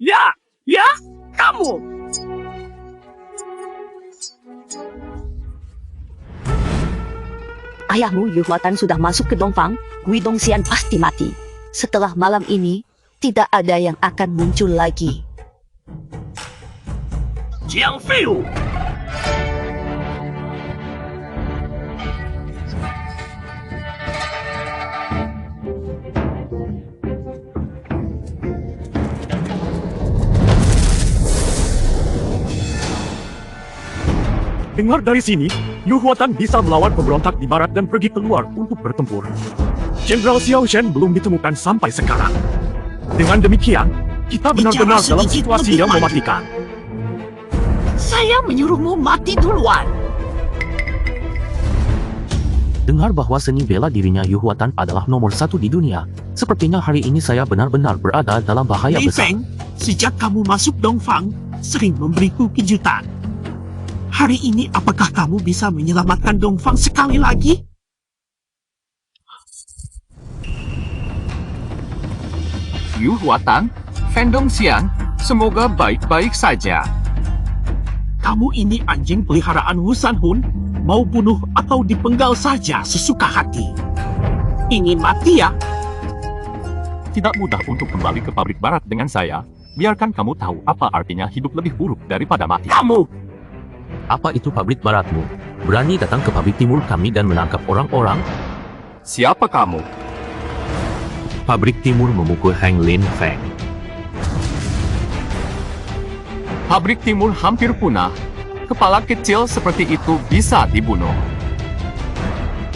Ya, ya, kamu. Ayahmu Yuhuatan sudah masuk ke Dongfang, Gui Dongxian pasti mati. Setelah malam ini, tidak ada yang akan muncul lagi. Jiang Fiu. Dengar dari sini, Yuhuatan bisa melawan pemberontak di barat dan pergi keluar untuk bertempur. Jenderal Xiao Zhen belum ditemukan sampai sekarang. Dengan demikian, kita benar-benar dalam situasi yang mematikan. Saya menyuruhmu mati duluan. Dengar bahwa seni bela dirinya Yuhuatan adalah nomor 1 di dunia. Sepertinya hari ini saya benar-benar berada dalam bahaya Li besar. Feng, sejak kamu masuk Dongfang, sering memberiku kejutan. Hari ini apakah kamu bisa menyelamatkan Dongfang sekali lagi? Yuhuatan, Fan Dongxian, semoga baik-baik saja. Kamu ini anjing peliharaan Wu Sanhun, mau bunuh atau dipenggal saja sesuka hati. Ingin mati ya? Tidak mudah untuk kembali ke pabrik barat dengan saya. Biarkan kamu tahu apa artinya hidup lebih buruk daripada mati. Kamu! Apa itu pabrik baratmu? Berani datang ke pabrik timur kami dan menangkap orang-orang? Siapa kamu? Pabrik timur memukul Hang Lin Feng. Pabrik timur hampir punah. Kepala kecil seperti itu bisa dibunuh.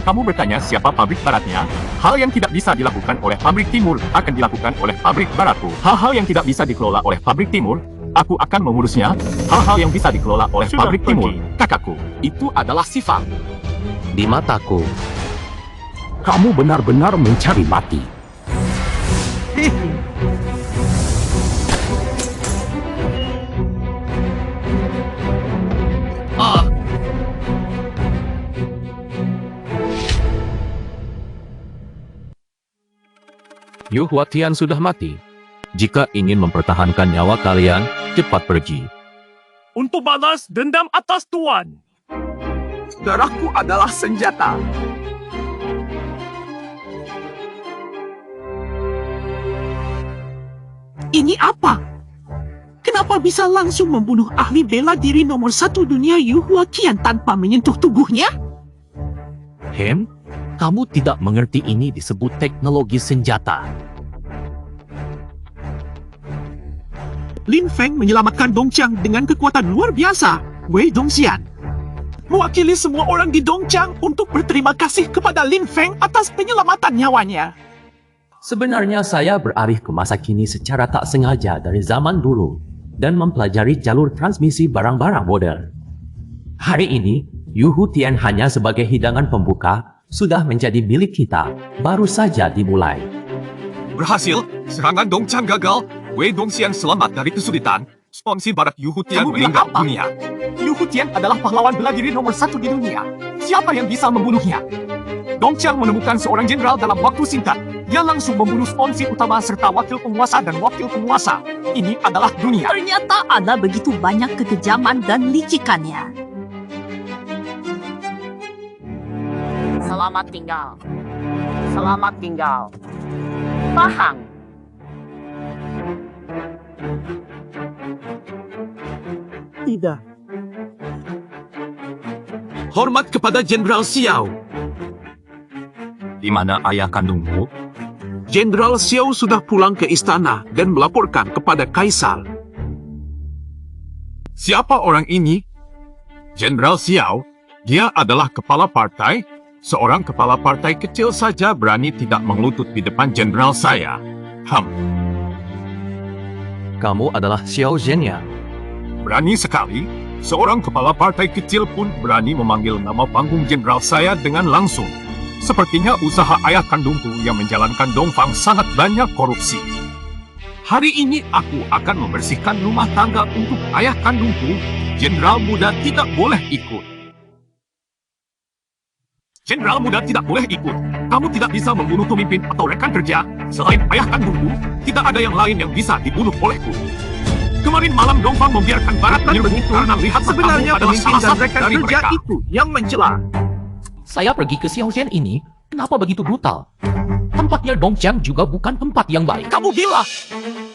Kamu bertanya siapa pabrik baratnya? Hal yang tidak bisa dilakukan oleh pabrik timur akan dilakukan oleh pabrik baratku. Hal-hal yang tidak bisa dikelola oleh pabrik timur, aku akan mengurusnya. Hal-hal yang bisa dikelola oleh Sudah pabrik pergi. timur, kakakku, itu adalah sifat. Di mataku, Kamu benar-benar mencari mati. Yuhuatian sudah mati. Jika ingin mempertahankan nyawa kalian, cepat pergi. Untuk balas dendam atas Tuan. Darahku adalah senjata. Ini apa? Kenapa bisa langsung membunuh ahli bela diri nomor 1 dunia Yu Huaqian tanpa menyentuh tubuhnya? Hem, kamu tidak mengerti ini disebut teknologi senjata. Lin Feng menyelamatkan Dongqiang dengan kekuatan luar biasa. Wei Dongxian mewakili semua orang di Dongqiang untuk berterima kasih kepada Lin Feng atas penyelamatan nyawanya. Sebenarnya saya beralih ke masa kini secara tak sengaja dari zaman dulu dan mempelajari jalur transmisi barang-barang modern. Hari ini, Yuhu Tian hanya sebagai hidangan pembuka sudah menjadi milik kita, baru saja dimulai. Berhasil, serangan Dongqiang gagal. Wei Dongxian selamat dari kesulitan. Sponsi barat Yuhutian Kamu bilang meninggal apa? dunia. Yu Huaqian adalah pahlawan bela diri nomor 1 di dunia. Siapa yang bisa membunuhnya? Dongqiang menemukan seorang jenderal dalam waktu singkat. Dia langsung membunuh sponsi utama serta wakil penguasa dan wakil penguasa. Ini adalah dunia. Ternyata ada begitu banyak kekejaman dan licikannya. Selamat tinggal. Selamat tinggal. Pahang. Tidak. Hormat kepada Jenderal Xiao. Di mana ayah kandungmu? Jenderal Xiao sudah pulang ke istana dan melaporkan kepada Kaisar. Siapa orang ini? Jenderal Xiao, dia adalah kepala partai. Seorang kepala partai kecil saja berani tidak mengelutut di depan jenderal saya. Kamu adalah Xiao Zhen ya? Berani sekali. Seorang kepala partai kecil pun berani memanggil nama panggung jenderal saya dengan langsung. Sepertinya usaha ayah kandungku yang menjalankan Dongfang sangat banyak korupsi. Hari ini aku akan membersihkan rumah tangga untuk ayah kandungku. Jenderal muda tidak boleh ikut. Jenderal muda tidak boleh ikut. Kamu tidak bisa membunuh pemimpin atau rekan kerja. Selain ayah kandungku, tidak ada yang lain yang bisa dibunuh olehku. Kemarin malam Dongfang membiarkan Barat menyerbu karena lihat Sebenarnya kamu adalah pemimpin salah dan satu rekan dari kerja mereka. itu yang mencela. Saya pergi ke Xiaoxian ini, kenapa begitu brutal? Tempatnya Dongqiang juga bukan tempat yang baik. Kamu gila!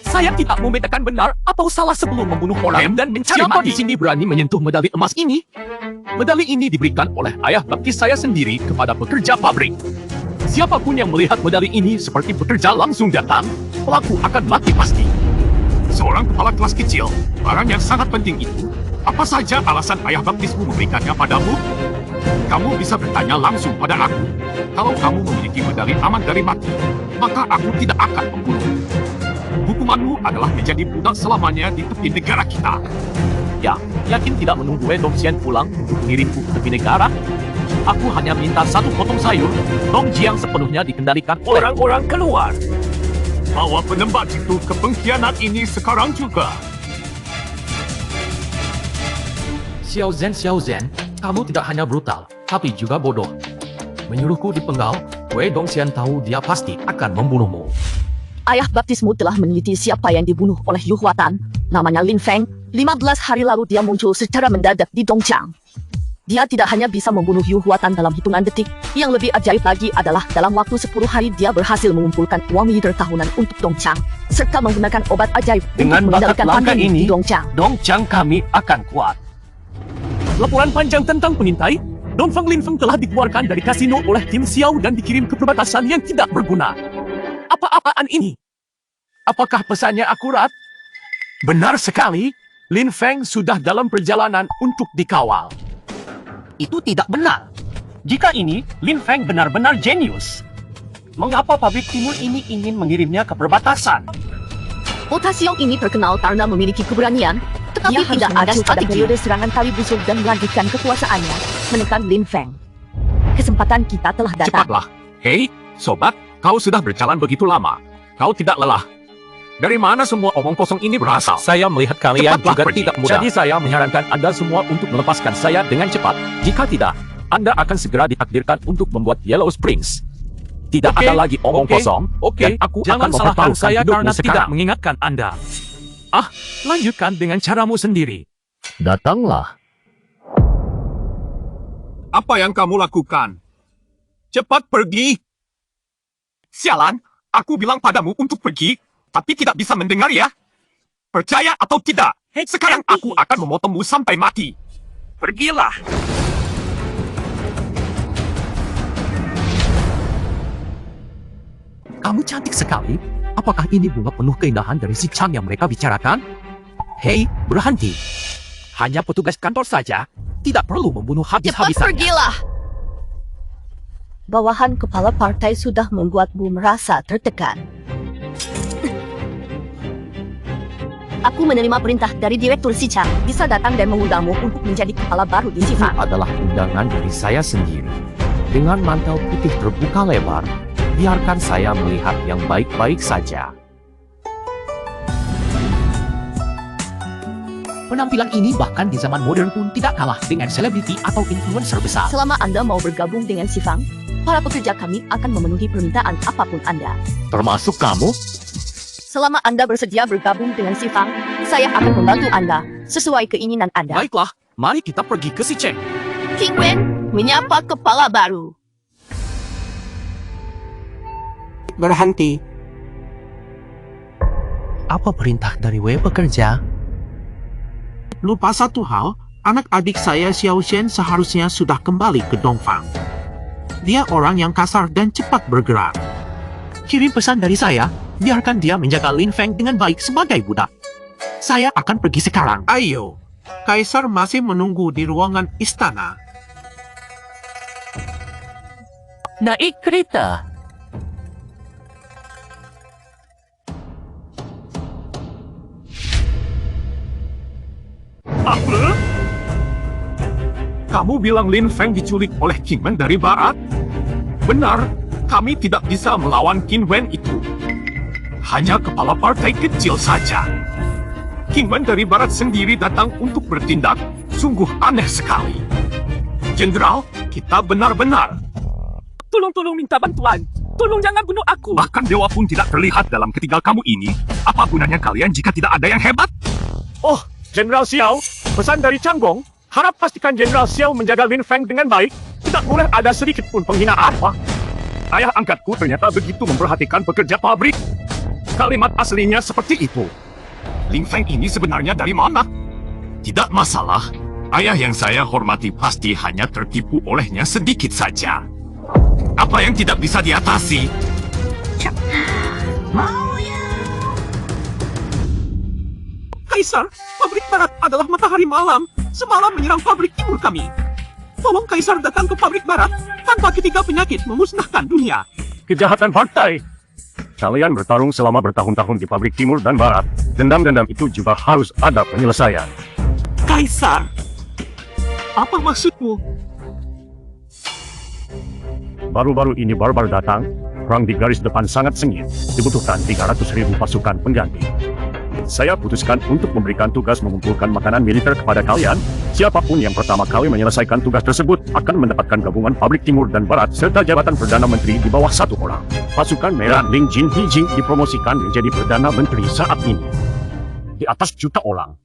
Saya tidak membedakan benar atau salah sebelum membunuh orang dan mencari Siapa mati. di sini berani menyentuh medali emas ini? Medali ini diberikan oleh ayah baptis saya sendiri kepada pekerja pabrik. Siapapun yang melihat medali ini seperti bekerja langsung datang, pelaku akan mati pasti. Seorang kepala kelas kecil, barang yang sangat penting itu, apa saja alasan ayah baptismu memberikannya padamu? Kamu bisa bertanya langsung pada aku. Kalau kamu memiliki medali aman dari mati, maka aku tidak akan membunuhmu. Hukumanmu adalah menjadi budak selamanya di tepi negara kita. Ya, yakin tidak menunggu Wei Dongxian pulang untuk mengirimku ke tepi negara? Aku hanya minta satu potong sayur, Dongjiang sepenuhnya dikendalikan oleh orang-orang keluar. Bawa penembak itu ke pengkhianat ini sekarang juga. Xiao Zhen, kamu tidak hanya brutal, tapi juga bodoh. Menyuruhku dipenggal, Wei Dongxian tahu dia pasti akan membunuhmu. Ayah baptismu telah meneliti siapa yang dibunuh oleh Yu Huatan. Namanya Lin Feng. 15 hari lalu dia muncul secara mendadak di Dongqiang. Dia tidak hanya bisa membunuh Yu Huatan dalam hitungan detik, yang lebih ajaib lagi adalah dalam waktu 10 hari dia berhasil mengumpulkan uang leader tahunan untuk Dongqiang, serta menggunakan obat ajaib Dengan untuk mengendalikan bakat langka pandemi ini, di Dongqiang. Dongqiang kami akan kuat. Laporan panjang tentang pengintai, Dongfang Linfeng telah dikeluarkan dari kasino oleh Kim Xiao dan dikirim ke perbatasan yang tidak berguna. Apa-apaan ini? Apakah pesannya akurat? Benar sekali, Lin Feng sudah dalam perjalanan untuk dikawal. Itu tidak benar. Jika ini, Lin Feng benar-benar jenius. Mengapa pabrik timur ini ingin mengirimnya ke perbatasan? Kota Xiong ini terkenal karena memiliki keberanian, tetapi Dia harus tidak ada mengacu pada strategi periode serangan tali busur dan melanjutkan kekuasaannya, menekan Lin Feng. Kesempatan kita telah datang. Cepatlah. Hei, sobat, kau sudah berjalan begitu lama. Kau tidak lelah. Dari mana semua omong kosong ini berasal? Saya melihat kalian Cepatlah juga pergi. tidak mudah. Jadi saya menyarankan Anda semua untuk melepaskan saya dengan cepat. Jika tidak, Anda akan segera ditakdirkan untuk membuat Yellow Springs. Tidak Oke, ada lagi omong oke, kosong. oke. Dan aku Jangan akan salahkan mempertaruhkan saya hidupmu karena sekarang. tidak mengingatkan Anda. Lanjutkan dengan caramu sendiri. Datanglah. Apa yang kamu lakukan? Cepat pergi. Sialan, aku bilang padamu untuk pergi, tapi tidak bisa mendengar ya. Percaya atau tidak, sekarang aku akan memotongmu sampai mati. Pergilah. Kamu cantik sekali. Apakah ini bunga penuh keindahan dari si Chang yang mereka bicarakan? Hei, berhenti. Hanya petugas kantor saja. Tidak perlu membunuh Cepat habis-habisan. pergilah! Bawahan kepala partai sudah membuatmu merasa tertekan. Aku menerima perintah dari Direktur Sichang, bisa datang dan mengundangmu untuk menjadi kepala baru di Itu Sifang. adalah undangan dari saya sendiri. Dengan mantel putih terbuka lebar, biarkan saya melihat yang baik-baik saja. Penampilan ini bahkan di zaman modern pun tidak kalah dengan selebriti atau influencer besar. Selama Anda mau bergabung dengan Sifang, para pekerja kami akan memenuhi permintaan apapun Anda. Termasuk kamu? Selama Anda bersedia bergabung dengan Sifang, saya akan membantu Anda sesuai keinginan Anda. Baiklah, mari kita pergi ke si Cheng. King Wen menyapa kepala baru. Berhenti. Apa perintah dari Wei pekerja? Lupa satu hal, anak adik saya Xiao Shen seharusnya sudah kembali ke Dongfang. Dia orang yang kasar dan cepat bergerak. Kirim pesan dari saya, biarkan dia menjaga Lin Feng dengan baik sebagai budak. Saya akan pergi sekarang. Ayo, Kaisar masih menunggu di ruangan istana. Naik kereta. Apa? Kamu bilang Lin Feng diculik oleh King Wen dari barat? Benar, kami tidak bisa melawan King Wen itu. Hanya kepala partai kecil saja. King Wen dari barat sendiri datang untuk bertindak. Sungguh aneh sekali. Jenderal, kita benar-benar. Tolong minta bantuan. Tolong jangan bunuh aku. Bahkan dewa pun tidak terlihat dalam ketiga kamu ini. Apa gunanya kalian jika tidak ada yang hebat? Oh, Jenderal Xiao, pesan dari Changgong. Harap pastikan Jenderal Xiao menjaga Lin Feng dengan baik. Tidak boleh ada sedikit pun penghinaan. Apa? Ayah angkatku ternyata begitu memperhatikan pekerja pabrik. Kalimat aslinya seperti itu. Lin Feng ini sebenarnya dari mana? Tidak masalah. Ayah yang saya hormati pasti hanya tertipu olehnya sedikit saja. Apa yang tidak bisa diatasi? Kaisar, pabrik barat adalah matahari malam. Semalam menyerang pabrik timur kami. Tolong Kaisar datang ke pabrik barat tanpa ketiga penyakit memusnahkan dunia. Kejahatan partai. Kalian bertarung selama bertahun-tahun di pabrik timur dan barat. Dendam-dendam itu juga harus ada penyelesaian. Kaisar, apa maksudmu? Baru-baru ini barbar datang. Perang di garis depan sangat sengit. Dibutuhkan 300.000 pasukan pengganti. Saya putuskan untuk memberikan tugas mengumpulkan makanan militer kepada kalian. Siapapun yang pertama kali menyelesaikan tugas tersebut akan mendapatkan gabungan pabrik timur dan barat serta jabatan Perdana Menteri di bawah 1 orang. Pasukan merah Ling Jin Hijing dipromosikan menjadi Perdana Menteri saat ini. Di atas juta orang.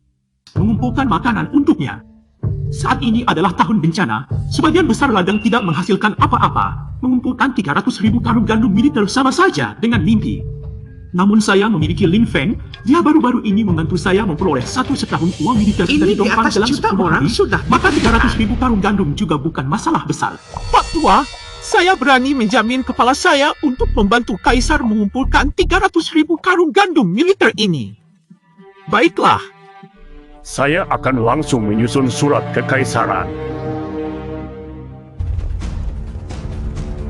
Mengumpulkan makanan untuknya. Saat ini adalah tahun bencana. Sebagian besar ladang tidak menghasilkan apa-apa. Mengumpulkan 300.000 karung gandum militer sama saja dengan mimpi. Namun saya memiliki Lin Feng. Dia baru-baru ini membantu saya memperoleh 1 setahun uang militer dari Dongfang dalam 10 hari. Maka 300.000 karung gandum juga bukan masalah besar. Pak Tua, saya berani menjamin kepala saya untuk membantu Kaisar mengumpulkan 300.000 karung gandum militer ini. Baiklah. Saya akan langsung menyusun surat kekaisaran.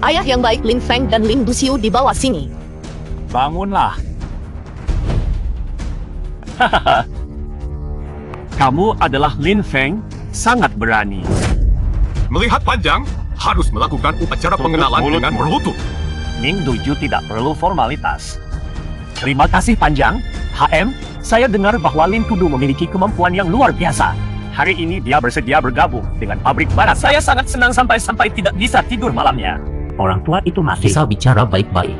Ayah yang baik Lin Feng dan Lin Duxiu di bawah sini. Bangunlah. Kamu adalah Lin Feng, sangat berani. Melihat panjang, harus melakukan upacara pengenalan dengan berlutut. Ming Duju tidak perlu formalitas. Terima kasih Panjang. HM, saya dengar bahwa Lin Tudu memiliki kemampuan yang luar biasa. Hari ini dia bersedia bergabung dengan pabrik barat. Saya sangat senang sampai tidak bisa tidur malamnya. Orang tua itu masih bisa bicara baik-baik.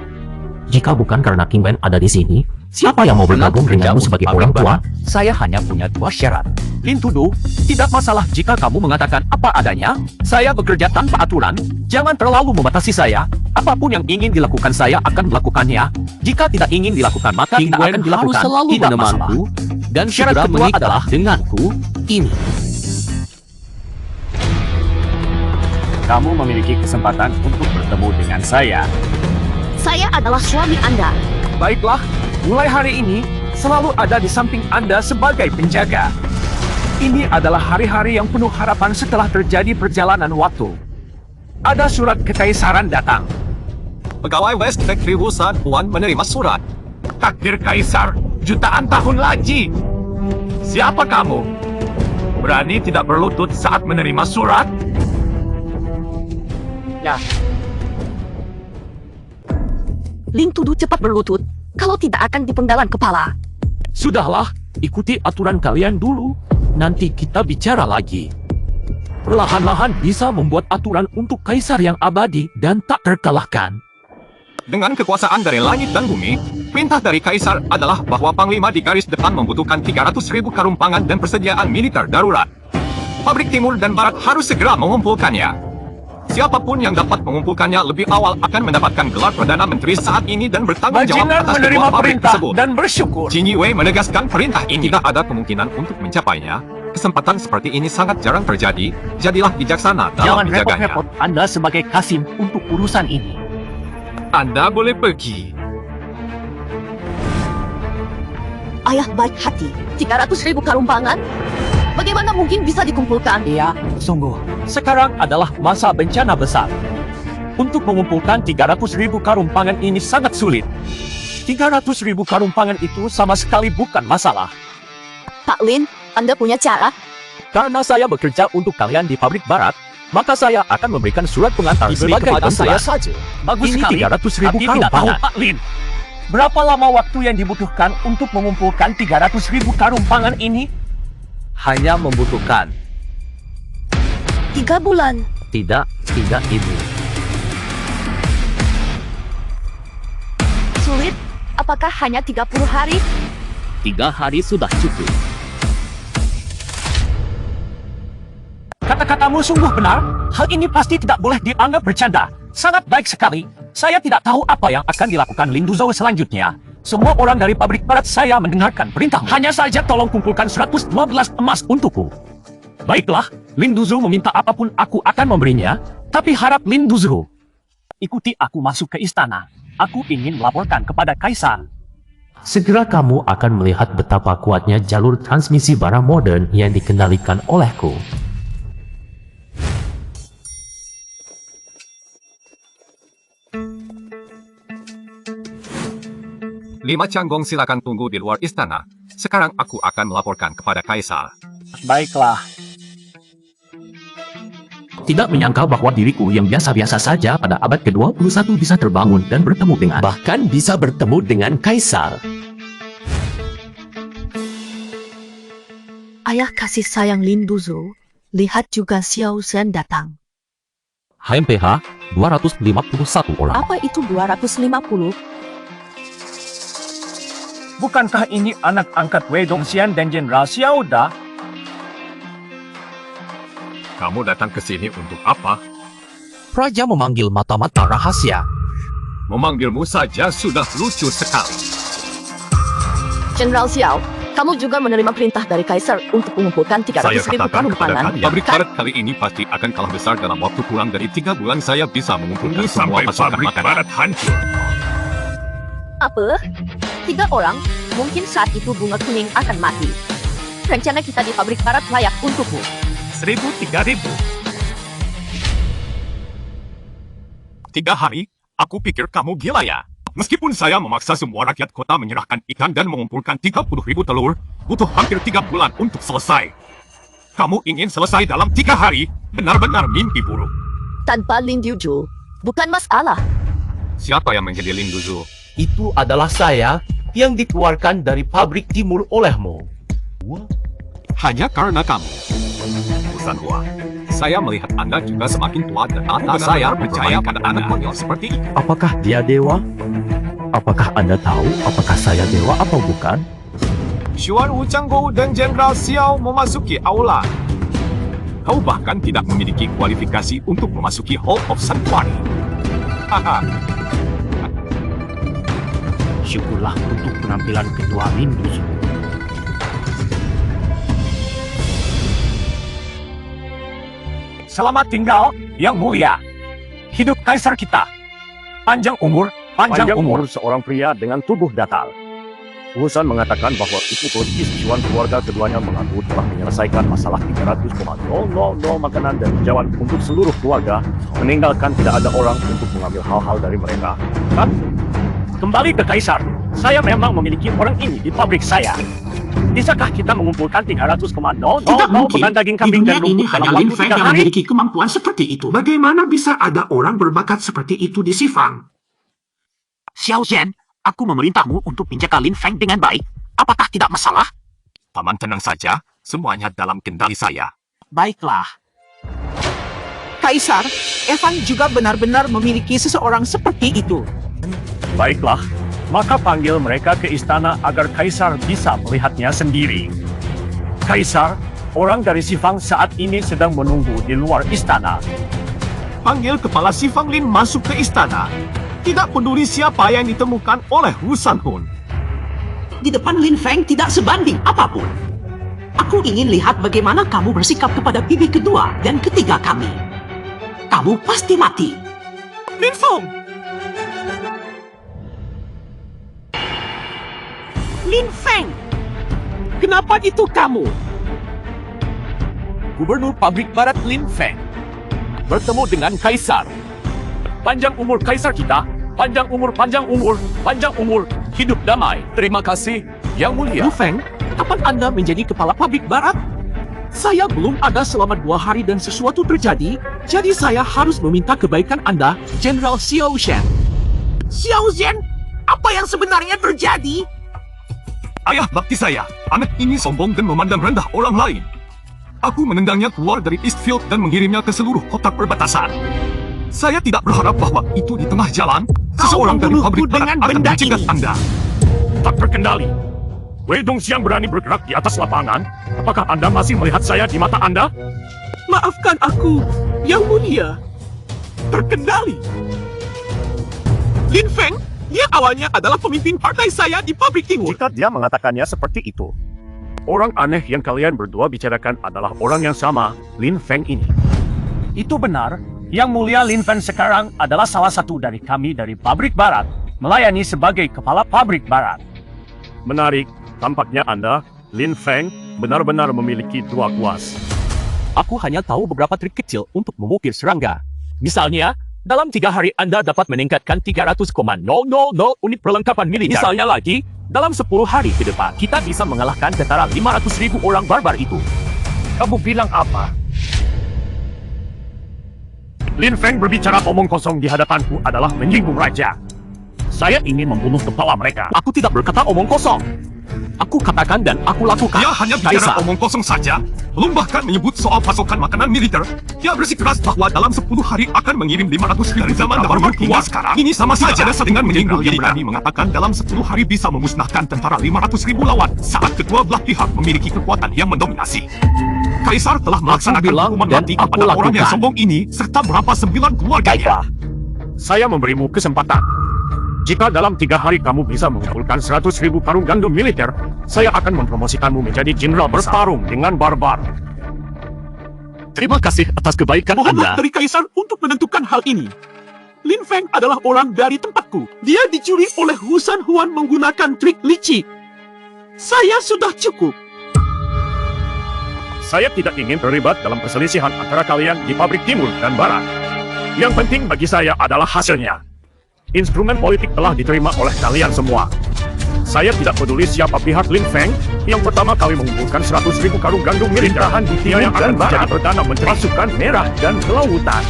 Jika bukan karena King Wen ada di sini, siapa yang mau bergabung denganmu sebagai orang tua? Saya hanya punya 2 syarat. Lin Tudu, tidak masalah jika kamu mengatakan apa adanya. Saya bekerja tanpa aturan. Jangan terlalu membatasi saya. Apapun yang ingin dilakukan saya akan melakukannya. Jika tidak ingin dilakukan maka King tidak Wen akan dilakukan. harus selalu Tidak menemanku masalah. dan Syarat segera kedua menikah adalah denganku ini. kamu memiliki kesempatan untuk bertemu dengan saya. Saya adalah suami Anda. Baiklah, mulai hari ini selalu ada di samping Anda sebagai penjaga. Ini adalah hari-hari yang penuh harapan setelah terjadi perjalanan waktu. Ada surat kekaisaran datang. Pegawai West Factory Wusan Huan menerima surat. Takdir Kaisar, jutaan tahun lagi. Siapa kamu? Berani tidak berlutut saat menerima surat? Ya, Lin Tudu cepat berlutut. Kalau tidak akan dipenggalan kepala. Sudahlah, ikuti aturan kalian dulu. Nanti kita bicara lagi. Perlahan-lahan bisa membuat aturan untuk kaisar yang abadi dan tak terkalahkan. Dengan kekuasaan dari langit dan bumi, perintah dari Kaisar adalah bahwa Panglima di garis depan membutuhkan 300.000 karung pangan dan persediaan militer darurat. Pabrik timur dan barat harus segera mengumpulkannya. Siapapun yang dapat mengumpulkannya lebih awal akan mendapatkan gelar Perdana Menteri saat ini dan bertanggung jawab Bajingan atas menerima kedua pabrik perintah tersebut. dan bersyukur. Jin Yue menegaskan perintah ini tidak ada kemungkinan untuk mencapainya. Kesempatan seperti ini sangat jarang terjadi. Jadilah bijaksana dalam Jangan menjaganya. repot-repot Anda sebagai Kasim untuk urusan ini. Anda boleh pergi. Ayah baik hati. 300.000 karung pangan? Bagaimana mungkin bisa dikumpulkan? Iya, sungguh. Sekarang adalah masa bencana besar. Untuk mengumpulkan 300.000 karung pangan ini sangat sulit. 300.000 karung pangan itu sama sekali bukan masalah. Pak Lin, Anda punya cara? Karena saya bekerja untuk kalian di pabrik barat, maka saya akan memberikan surat pengantar Diberi sebagai kepada bantuan. saya saja. Bagus Ini sekali. 300.000 Tapi karung tidak tahu, pangan. Pak Lin. Berapa lama waktu yang dibutuhkan untuk mengumpulkan 300.000 karung pangan ini? Hanya membutuhkan 3 bulan. Tidak, Ibu. Sulit? Apakah hanya 30 hari? 3 hari sudah cukup. Kata-katamu sungguh benar. Hal ini pasti tidak boleh dianggap bercanda. Sangat baik sekali. Saya tidak tahu apa yang akan dilakukan Lin Duzhou selanjutnya. Semua orang dari pabrik barat saya mendengarkan perintahmu. Hanya saja tolong kumpulkan 112 emas untukku. Baiklah, Lin Duzhou meminta apapun aku akan memberinya. Tapi harap Lin Duzhou ikuti aku masuk ke istana. Aku ingin melaporkan kepada Kaisar. Segera kamu akan melihat betapa kuatnya jalur transmisi barang modern yang dikendalikan olehku. Lima Canggong silakan tunggu di luar istana. Sekarang aku akan melaporkan kepada Kaisar. Baiklah. Tidak menyangka bahwa diriku yang biasa-biasa saja pada abad ke-21 bisa terbangun dan bertemu dengan, bahkan bisa bertemu dengan Kaisar. Ayah kasih sayang Lin Duzhou, lihat juga Xiao Zhen datang. HMPH 251 orang. Apa itu 250? Bukankah ini anak angkat Wei Dongxian dan Jenderal Xiao Da? Kamu datang ke sini untuk apa? Raja memanggil mata-mata rahasia. Memanggilmu saja sudah lucu sekali. General Xiao, kamu juga menerima perintah dari Kaisar untuk mengumpulkan 300 Saya ribu katakan karung kepada pangan. kalian, pabrik barat kali ini pasti akan kalah besar dalam waktu kurang dari 3 bulan. Saya bisa mengumpulkan semua pasukan makanan. hancur. Apa? 3 orang? Mungkin saat itu bunga kuning akan mati. Rencana kita di pabrik barat layak untukmu. 1.000, 3.000. 3 hari? Aku pikir kamu gila ya. Meskipun saya memaksa semua rakyat kota menyerahkan ikan dan mengumpulkan 30.000 telur, butuh hampir 3 bulan untuk selesai. Kamu ingin selesai dalam 3 hari? Benar-benar mimpi buruk. Tanpa Lin Duzhou, bukan masalah. Siapa yang menjadi Lin Duzhou? Itu adalah saya yang dikeluarkan dari pabrik timur olehmu. Hanya karena kamu. Usan Hua, saya melihat Anda juga semakin tua dan Anda saya percaya pada anak konyol seperti itu. Apakah dia dewa? Apakah Anda tahu apakah saya dewa atau bukan? Xuan Wuchanggou dan Jenderal Xiao memasuki aula. Kau bahkan tidak memiliki kualifikasi untuk memasuki Hall of Sanctuary. Haha. Syukurlah untuk penampilan kedua Lin Duzhou. Selamat tinggal, Yang Mulia. Hidup Kaisar kita. Panjang umur, panjang umur. Seorang pria dengan tubuh datar. Wusan mengatakan bahwa itu persetujuan keluarga keduanya mengaku telah menyelesaikan masalah 300,000 makanan dan hijauan untuk seluruh keluarga, meninggalkan tidak ada orang untuk mengambil hal-hal dari mereka. Kembali ke Kaisar. Saya memang memiliki orang ini di pabrik saya. Bisakah kita mengumpulkan 300,000 Tidak mungkin. pekan daging Di kambing dunia dan ini rumput hanya dalam Lin waktu Feng 3 yang hari? memiliki kemampuan seperti itu. Bagaimana bisa ada orang berbakat seperti itu di Sifang? Xiao Zhen, aku memerintahmu untuk menjaga Lin Feng dengan baik. Apakah tidak masalah? Paman tenang saja, semuanya dalam kendali saya. Baiklah. Kaisar, Evan juga benar-benar memiliki seseorang seperti itu. Baiklah, maka panggil mereka ke istana agar Kaisar bisa melihatnya sendiri. Kaisar, orang dari Sifang saat ini sedang menunggu di luar istana. Panggil kepala Sifang Lin masuk ke istana. Tidak peduli siapa yang ditemukan oleh Wu Sanhun. Di depan Lin Feng tidak sebanding apapun. Aku ingin lihat bagaimana kamu bersikap kepada bibi kedua dan ketiga kami. Kamu pasti mati. Lin Feng! Lin Feng! Kenapa itu kamu? Gubernur pabrik barat Lin Feng bertemu dengan Kaisar. Panjang umur Kaisar kita, panjang umur, panjang umur, panjang umur, hidup damai. Terima kasih, Yang Mulia. Lu Feng, kapan Anda menjadi kepala pabrik barat? Saya belum ada selama 2 hari dan sesuatu terjadi, jadi saya harus meminta kebaikan Anda, Jenderal Xiao Zhen. Xiao Zhen, apa yang sebenarnya terjadi? Ayah bakti saya, anak ini sombong dan memandang rendah orang lain. Aku menendangnya keluar dari Eastfield dan mengirimnya ke seluruh kotak perbatasan. Saya tidak berharap bahwa itu di tengah jalan, seseorang dari pabrik barat akan mencegat Anda. Tak terkendali. Wei Dongxiang berani bergerak di atas lapangan. Apakah Anda masih melihat saya di mata Anda? Maafkan aku, Yang Mulia. Terkendali. Lin Feng, dia awalnya adalah pemimpin partai saya di Pabrik Timur. Jika dia mengatakannya seperti itu, orang aneh yang kalian berdua bicarakan adalah orang yang sama, Lin Feng ini. Itu benar. Yang Mulia Lin Feng sekarang adalah salah satu dari kami dari Pabrik Barat, melayani sebagai kepala Pabrik Barat. Menarik, tampaknya Anda, Lin Feng, benar-benar memiliki dua kuas. Aku hanya tahu beberapa trik kecil untuk mengukir serangga. Misalnya, dalam 3 hari Anda dapat meningkatkan 300,000 unit perlengkapan militer. Misalnya lagi, dalam 10 hari ke depan, kita bisa mengalahkan tentara 500.000 orang barbar itu. Kamu bilang apa? Lin Feng berbicara omong kosong di hadapanku adalah menyinggung raja. Saya ingin membunuh kepala mereka. Aku tidak berkata omong kosong. Aku katakan dan aku lakukan. Dia hanya bicara Kaisar. omong kosong saja, belum bahkan menyebut soal pasokan makanan militer. Dia bersikeras bahwa dalam 10 hari akan mengirim 500.000 dari zaman barbar hingga sekarang. Ini sama saja dengan menyinggung yang berani mengatakan dalam 10 hari bisa memusnahkan tentara 500.000 lawan saat kedua belah pihak memiliki kekuatan yang mendominasi. Kaisar telah melaksanakan bilang hukuman dan mati aku kepada orang yang lakukan. sombong ini serta berapa 9 keluarganya. Saya memberimu kesempatan. Jika dalam 3 hari kamu bisa mengumpulkan 100.000 karung gandum militer, saya akan mempromosikanmu menjadi jenderal bertarung dengan barbar. Terima kasih atas kebaikan Mohonlah Anda. dari Kaisar untuk menentukan hal ini. Lin Feng adalah orang dari tempatku. Dia dicuri oleh Hu San Huan menggunakan trik licik. Saya sudah cukup. Saya tidak ingin terlibat dalam perselisihan antara kalian di Pabrik Timur dan Barat. Yang penting bagi saya adalah hasilnya. Instrumen politik telah diterima oleh kalian semua. Saya tidak peduli siapa pihak Lin Feng yang pertama kali mengumpulkan 100.000 karung gandum militer. Dia yang akan menjadi Perdana Menteri Pasukan Merah dan Kelautan.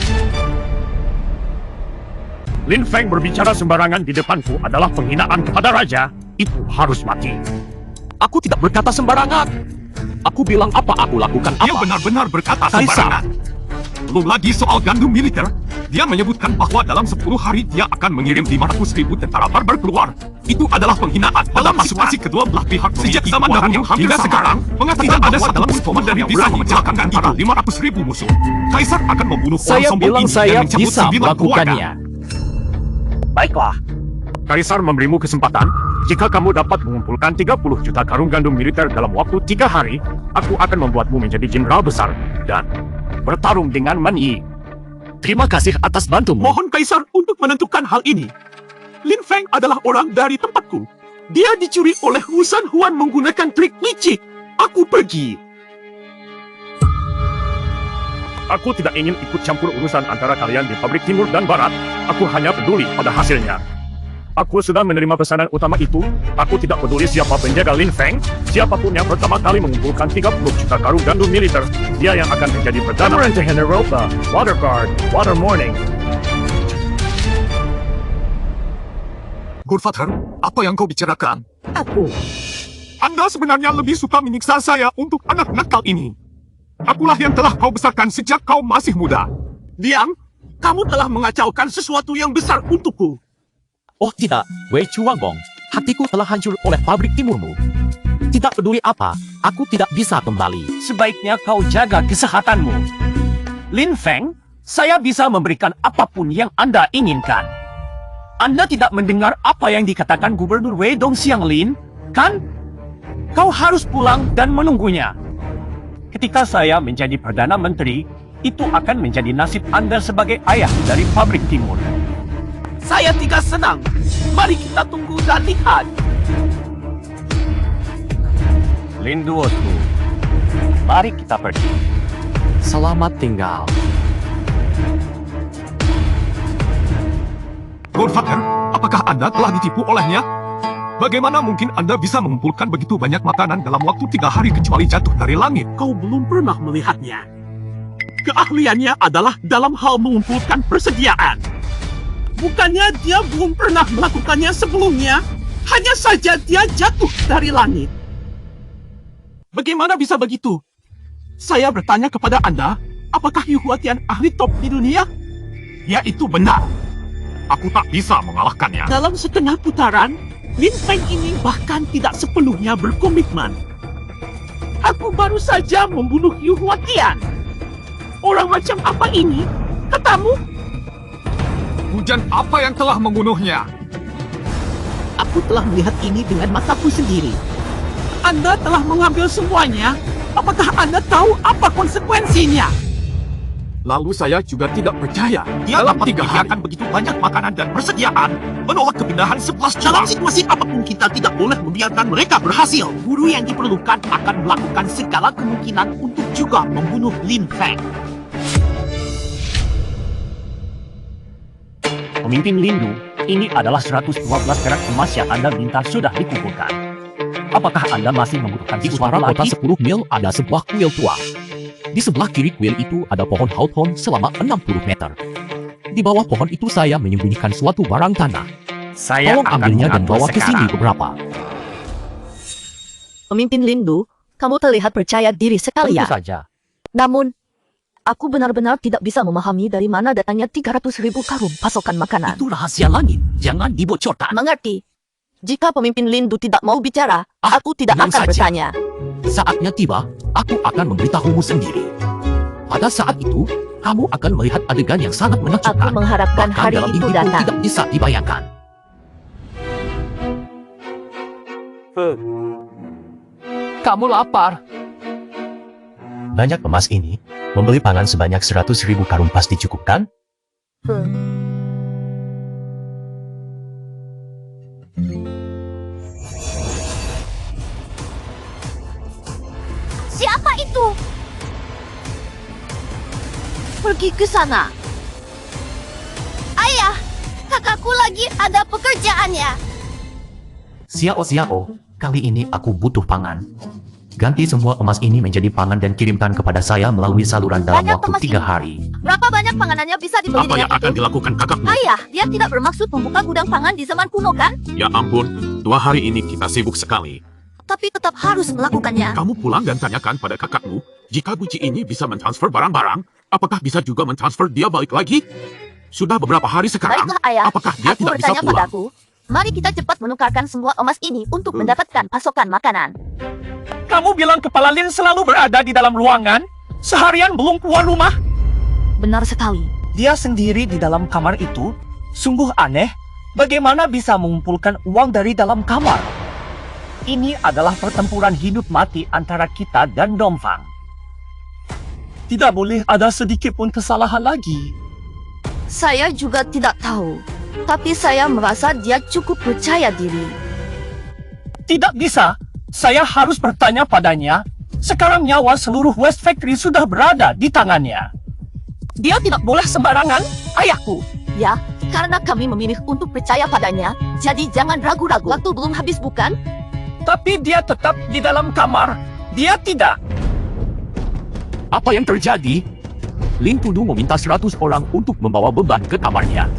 Lin Feng berbicara sembarangan di depanku adalah penghinaan kepada raja. Itu harus mati. Aku tidak berkata sembarangan. Aku bilang apa aku lakukan Dia apa. benar-benar berkata Kaisar. sembarangan. Belum lagi soal gandum militer, dia menyebutkan bahwa dalam 10 hari dia akan mengirim 500.000 tentara barbar keluar. Itu adalah penghinaan pada situasi kedua belah pihak. Sejak zaman dahulu hingga sekarang, mengatakan ada satu komandan yang bisa mencelakakan antara 500.000 musuh. Kaisar akan membunuh orang Saya sombong bilang ini saya dan mencabut bisa 9 melakukannya. Baiklah. Kaisar memberimu kesempatan. Jika kamu dapat mengumpulkan 30 juta karung gandum militer dalam waktu 3 hari, aku akan membuatmu menjadi jenderal besar dan bertarung dengan Man Yi. Terima kasih atas bantumu. Mohon Kaisar untuk menentukan hal ini. Lin Feng adalah orang dari tempatku. Dia dicuri oleh Hu San Huan menggunakan trik licik. Aku pergi. Aku tidak ingin ikut campur urusan antara kalian di Pabrik Timur dan Barat. Aku hanya peduli pada hasilnya. Aku sudah menerima pesanan utama itu. Aku tidak peduli siapa penjaga Lin Feng. Siapapun yang pertama kali mengumpulkan 30 juta karung gandum militer, dia yang akan menjadi Perdana Menteri Eropa, Water Guard, Water Morning. Godfather, apa yang kau bicarakan? Aku. Anda sebenarnya lebih suka menyiksa saya untuk anak nakal ini. Akulah yang telah kau besarkan sejak kau masih muda. Liang, kamu telah mengacaukan sesuatu yang besar untukku. Oh tidak, Wei Chuanggong. Hatiku telah hancur oleh Pabrik Timurmu. Tidak peduli apa, aku tidak bisa kembali. Sebaiknya kau jaga kesehatanmu. Lin Feng, saya bisa memberikan apapun yang Anda inginkan. Anda tidak mendengar apa yang dikatakan Gubernur Wei Dongxiang Lin, kan? Kau harus pulang dan menunggunya. Ketika saya menjadi Perdana Menteri, itu akan menjadi nasib Anda sebagai ayah dari Pabrik Timur. Saya tidak senang. Mari kita tunggu dan lihat. Lin Duotu, mari kita pergi. Selamat tinggal. Godfather, apakah Anda telah ditipu olehnya? Bagaimana mungkin Anda bisa mengumpulkan begitu banyak makanan dalam waktu 3 hari kecuali jatuh dari langit? Kau belum pernah melihatnya. Keahliannya adalah dalam hal mengumpulkan persediaan. Bukannya dia belum pernah melakukannya sebelumnya, hanya saja dia jatuh dari langit. Bagaimana bisa begitu? Saya bertanya kepada Anda, apakah Yu Huatian ahli top di dunia? Ya, itu benar. Aku tak bisa mengalahkannya. Dalam setengah putaran, Lin Feng ini bahkan tidak sepenuhnya berkomitmen. Aku baru saja membunuh Yu Huatian. Orang macam apa ini? Katamu? Hujan apa yang telah membunuhnya? Aku telah melihat ini dengan mataku sendiri. Anda telah mengambil semuanya. Apakah Anda tahu apa konsekuensinya? Lalu saya juga tidak percaya. Dia Dalam dapat 3 hari, menyediakan begitu banyak makanan dan persediaan, menolak kepindahan 11 Dalam cabang. situasi apapun kita tidak boleh membiarkan mereka berhasil. Guru yang diperlukan akan melakukan segala kemungkinan untuk juga membunuh Lin Feng. Pemimpin Lindu, ini adalah 112 perak emas yang Anda minta sudah dikumpulkan. Apakah Anda masih membutuhkan Di sesuatu utara kota lagi? 10 mil ada sebuah kuil tua. Di sebelah kiri kuil itu ada pohon hawthorn selama 60 meter. Di bawah pohon itu saya menyembunyikan suatu barang tanah. Saya Tolong akan ambilnya dan mengatur bawa ke sini sekarang. beberapa. Pemimpin Lindu, kamu terlihat percaya diri sekali Tentu ya. saja. Namun, aku benar-benar tidak bisa memahami dari mana datangnya 300.000 karung pasokan makanan. Itu rahasia langit. Jangan dibocorkan. Mengerti? Jika pemimpin Lindu tidak mau bicara, aku tidak diam akan saja. bertanya. Saatnya tiba, aku akan memberitahumu sendiri. Pada saat itu, kamu akan melihat adegan yang sangat Aku menakjubkan. mengharapkan Bahkan hari dalam itu mimpiku datang. tidak bisa dibayangkan. Kamu lapar. Banyak emas ini, membeli pangan sebanyak 100.000 karung pasti cukup kan? Siapa itu? Pergi ke sana. Ayah, kakakku lagi ada pekerjaannya. Xiao, kali ini aku butuh pangan. Ganti semua emas ini menjadi pangan dan kirimkan kepada saya melalui saluran dalam Banyak waktu emas 3 ini. hari. Berapa banyak panganannya bisa dibeli Apa yang dengan akan itu? dilakukan kakakmu? Ayah, dia tidak bermaksud membuka gudang pangan di zaman kuno kan? Ya ampun, 2 hari ini kita sibuk sekali. Tapi tetap harus melakukannya. Kamu pulang dan tanyakan pada kakakmu, jika guci ini bisa mentransfer barang-barang, apakah bisa juga mentransfer dia balik lagi? Sudah beberapa hari sekarang, Baiklah ayah, apakah dia aku tidak bisa bertanya pulang? padaku. Mari kita cepat menukarkan semua emas ini untuk mendapatkan pasokan makanan. Kamu bilang kepala Lin selalu berada di dalam ruangan? Seharian belum keluar rumah? Benar sekali. Dia sendiri di dalam kamar itu? Sungguh aneh. Bagaimana bisa mengumpulkan uang dari dalam kamar? Ini adalah pertempuran hidup mati antara kita dan Dongfang. Tidak boleh ada sedikit pun kesalahan lagi. Saya juga tidak tahu. Tapi saya merasa dia cukup percaya diri. Tidak bisa. Saya harus bertanya padanya. Sekarang nyawa seluruh West Factory sudah berada di tangannya. Dia tidak boleh sembarangan, ayahku. Ya, karena kami memilih untuk percaya padanya. Jadi jangan ragu-ragu. Waktu belum habis bukan? Tapi dia tetap di dalam kamar. Dia tidak. Apa yang terjadi? Lin Tudu meminta 100 orang untuk membawa beban ke kamarnya.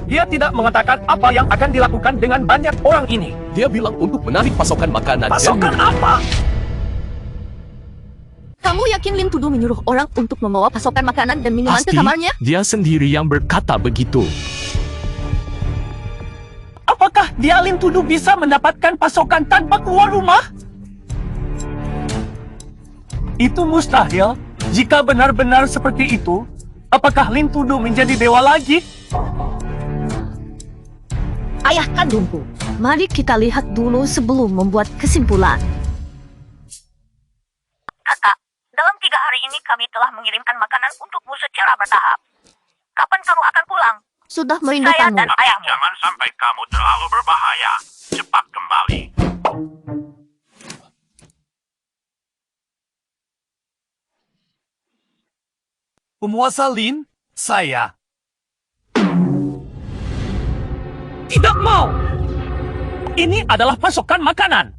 Dia tidak mengatakan apa yang akan dilakukan dengan banyak orang ini. Dia bilang untuk menarik pasokan makanan. Pasokan apa? Kamu yakin Lin Tudu menyuruh orang untuk membawa pasokan makanan dan minuman Pasti ke kamarnya? dia sendiri yang berkata begitu. Apakah dia Lin Tudu bisa mendapatkan pasokan tanpa keluar rumah? Itu mustahil. Jika benar-benar seperti itu, apakah Lin Tudu menjadi dewa lagi? Ayah kandungku, mari kita lihat dulu sebelum membuat kesimpulan. Kakak, dalam 3 hari ini kami telah mengirimkan makanan untukmu secara bertahap. Kapan kamu akan pulang? Sudah Saya merindukanmu. dan ayahmu. Jangan sampai kamu terlalu berbahaya. Cepat kembali. Penguasa Lin, saya. Tidak mau. Ini adalah pasokan makanan.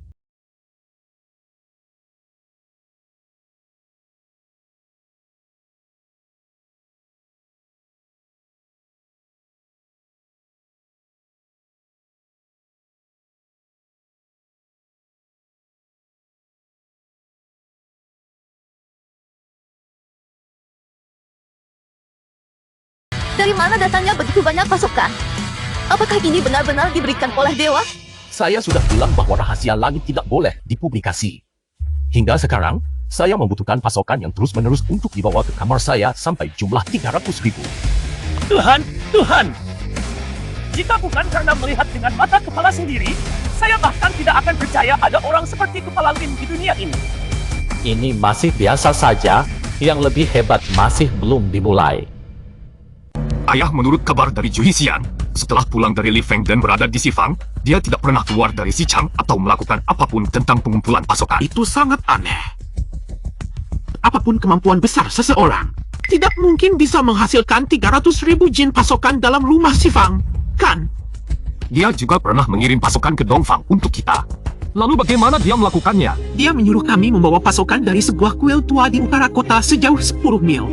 Dari mana datangnya begitu banyak pasokan? Apakah ini benar-benar diberikan oleh dewa? Saya sudah bilang bahwa rahasia langit tidak boleh dipublikasi. Hingga sekarang, Saya membutuhkan pasokan yang terus-menerus untuk dibawa ke kamar saya sampai jumlah 300.000. Tuhan, Tuhan. Jika bukan karena melihat dengan mata kepala sendiri, saya bahkan tidak akan percaya ada orang seperti Kepala Lin di dunia ini. Ini masih biasa saja, yang lebih hebat masih belum dimulai. Ayah, menurut kabar dari Ju Hisian, setelah pulang dari Li Feng dan berada di Sifang, dia tidak pernah keluar dari Xichang atau melakukan apapun tentang pengumpulan pasokan. Itu sangat aneh. Apapun kemampuan besar seseorang, tidak mungkin bisa menghasilkan 300.000 jin pasokan dalam rumah Sifang, kan? Dia juga pernah mengirim pasokan ke Dongfang untuk kita. Lalu bagaimana dia melakukannya? Dia menyuruh kami membawa pasokan dari sebuah kuil tua di utara kota sejauh 10 mil.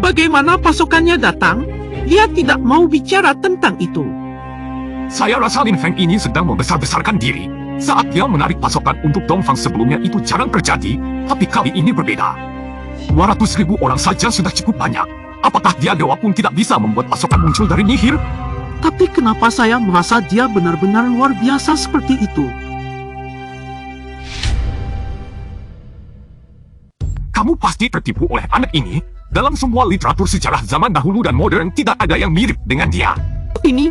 Bagaimana pasokannya datang? Dia tidak mau bicara tentang itu. Saya rasa Lin Feng ini sedang membesar-besarkan diri. Saat dia menarik pasokan untuk Dongfang sebelumnya itu jarang terjadi, tapi kali ini berbeda. 200.000 orang saja sudah cukup banyak. Apakah dia dewa pun tidak bisa membuat pasokan muncul dari nihil? Tapi kenapa saya merasa dia benar-benar luar biasa seperti itu? Kamu pasti tertipu oleh anak ini. Dalam semua literatur sejarah zaman dahulu dan modern tidak ada yang mirip dengan dia. Ini,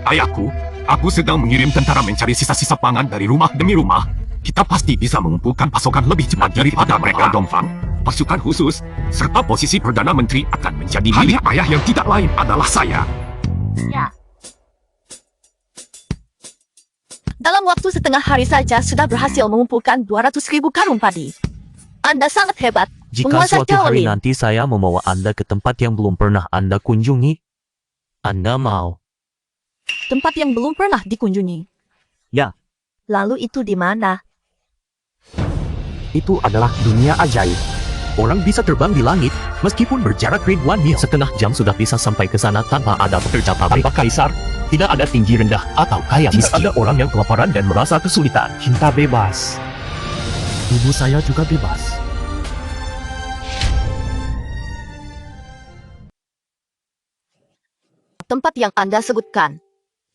Ayahku, aku sedang mengirim tentara mencari sisa-sisa pangan dari rumah demi rumah. Kita pasti bisa mengumpulkan pasokan lebih cepat daripada mereka. Dongfang, pasukan khusus, serta posisi Perdana Menteri akan menjadi milik ayah yang tidak lain adalah saya. Ya. Dalam waktu setengah hari saja sudah berhasil mengumpulkan 200.000 karung padi. Anda sangat hebat. Jika Penguasa suatu hari Shaolin. nanti saya membawa Anda ke tempat yang belum pernah Anda kunjungi, Anda mau? Tempat yang belum pernah dikunjungi. Ya. Lalu itu di mana? Itu adalah dunia ajaib. Orang bisa terbang di langit, meskipun berjarak ribuan mil. Setengah jam sudah bisa sampai ke sana tanpa ada pekerja pabrik. Tanpa kaisar, tidak ada tinggi rendah atau kaya Tidak miskin. ada orang yang kelaparan dan merasa kesulitan. Cinta bebas. Ibu saya juga bebas. Tempat yang Anda sebutkan.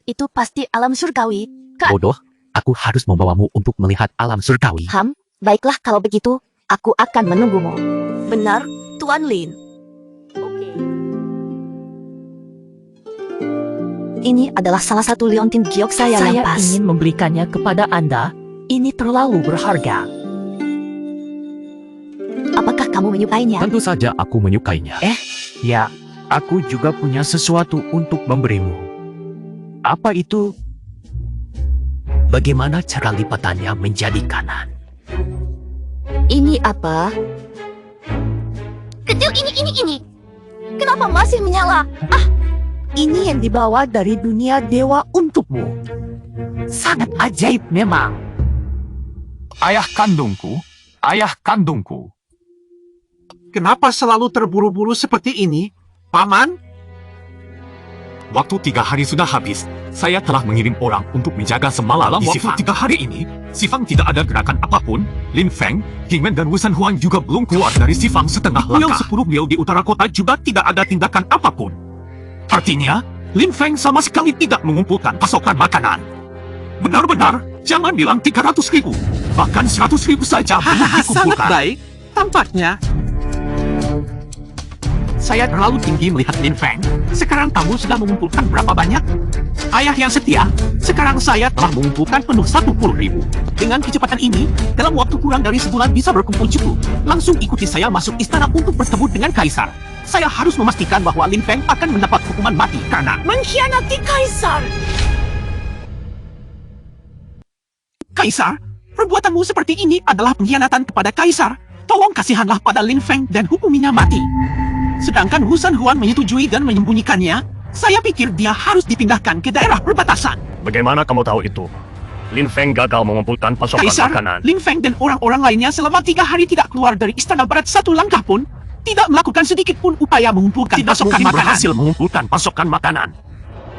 Itu pasti alam surgawi, kan? Bodoh, aku harus membawamu untuk melihat alam surgawi. Baiklah kalau begitu, aku akan menunggumu. Benar, Tuan Lin. Ini adalah salah satu liontin giok saya yang pas. ingin memberikannya kepada Anda. Ini terlalu berharga. Apakah kamu menyukainya? Tentu saja aku menyukainya. Ya, aku juga punya sesuatu untuk memberimu. Apa itu? Bagaimana cara lipatannya menjadi kanan? Ini apa? Kecil ini. Kenapa masih menyala? Ini yang dibawa dari dunia dewa untukmu. Sangat ajaib memang. Ayah kandungku. Kenapa selalu terburu-buru seperti ini, Paman? Waktu 3 hari sudah habis. Saya telah mengirim orang untuk menjaga semalam di Sifang. 3 hari ini, Sifang tidak ada gerakan apapun. Lin Feng, Kingman dan Wusan Huan juga belum keluar dari Sifang setengah langkah. 10 mil di utara kota juga tidak ada tindakan apapun. Artinya, Lin Feng sama sekali tidak mengumpulkan pasokan makanan. Benar-benar, jangan bilang 300.000. Bahkan 100.000 saja belum Sangat dikumpulkan. baik, tampaknya. Saya terlalu tinggi melihat Lin Feng. Sekarang kamu sudah mengumpulkan berapa banyak? Ayah yang setia, sekarang saya telah mengumpulkan penuh 10.000. Dengan kecepatan ini, dalam waktu kurang dari sebulan bisa berkumpul cukup. Langsung ikuti saya masuk istana untuk bertemu dengan Kaisar. Saya harus memastikan bahwa Lin Feng akan mendapat hukuman mati karena Mengkhianati Kaisar! Kaisar, perbuatanmu seperti ini adalah pengkhianatan kepada Kaisar. Tolong kasihanlah pada Lin Feng dan hukuminya mati. Sedangkan Wusan Huan menyetujui dan menyembunyikannya, saya pikir dia harus dipindahkan ke daerah perbatasan. Bagaimana kamu tahu itu? Lin Feng gagal mengumpulkan pasokan Kaisar, makanan. Lin Feng dan orang-orang lainnya selama 3 hari tidak keluar dari istana barat satu langkah pun, tidak melakukan sedikit pun upaya mengumpulkan Tidak pasokan mungkin makanan. berhasil mengumpulkan pasokan makanan.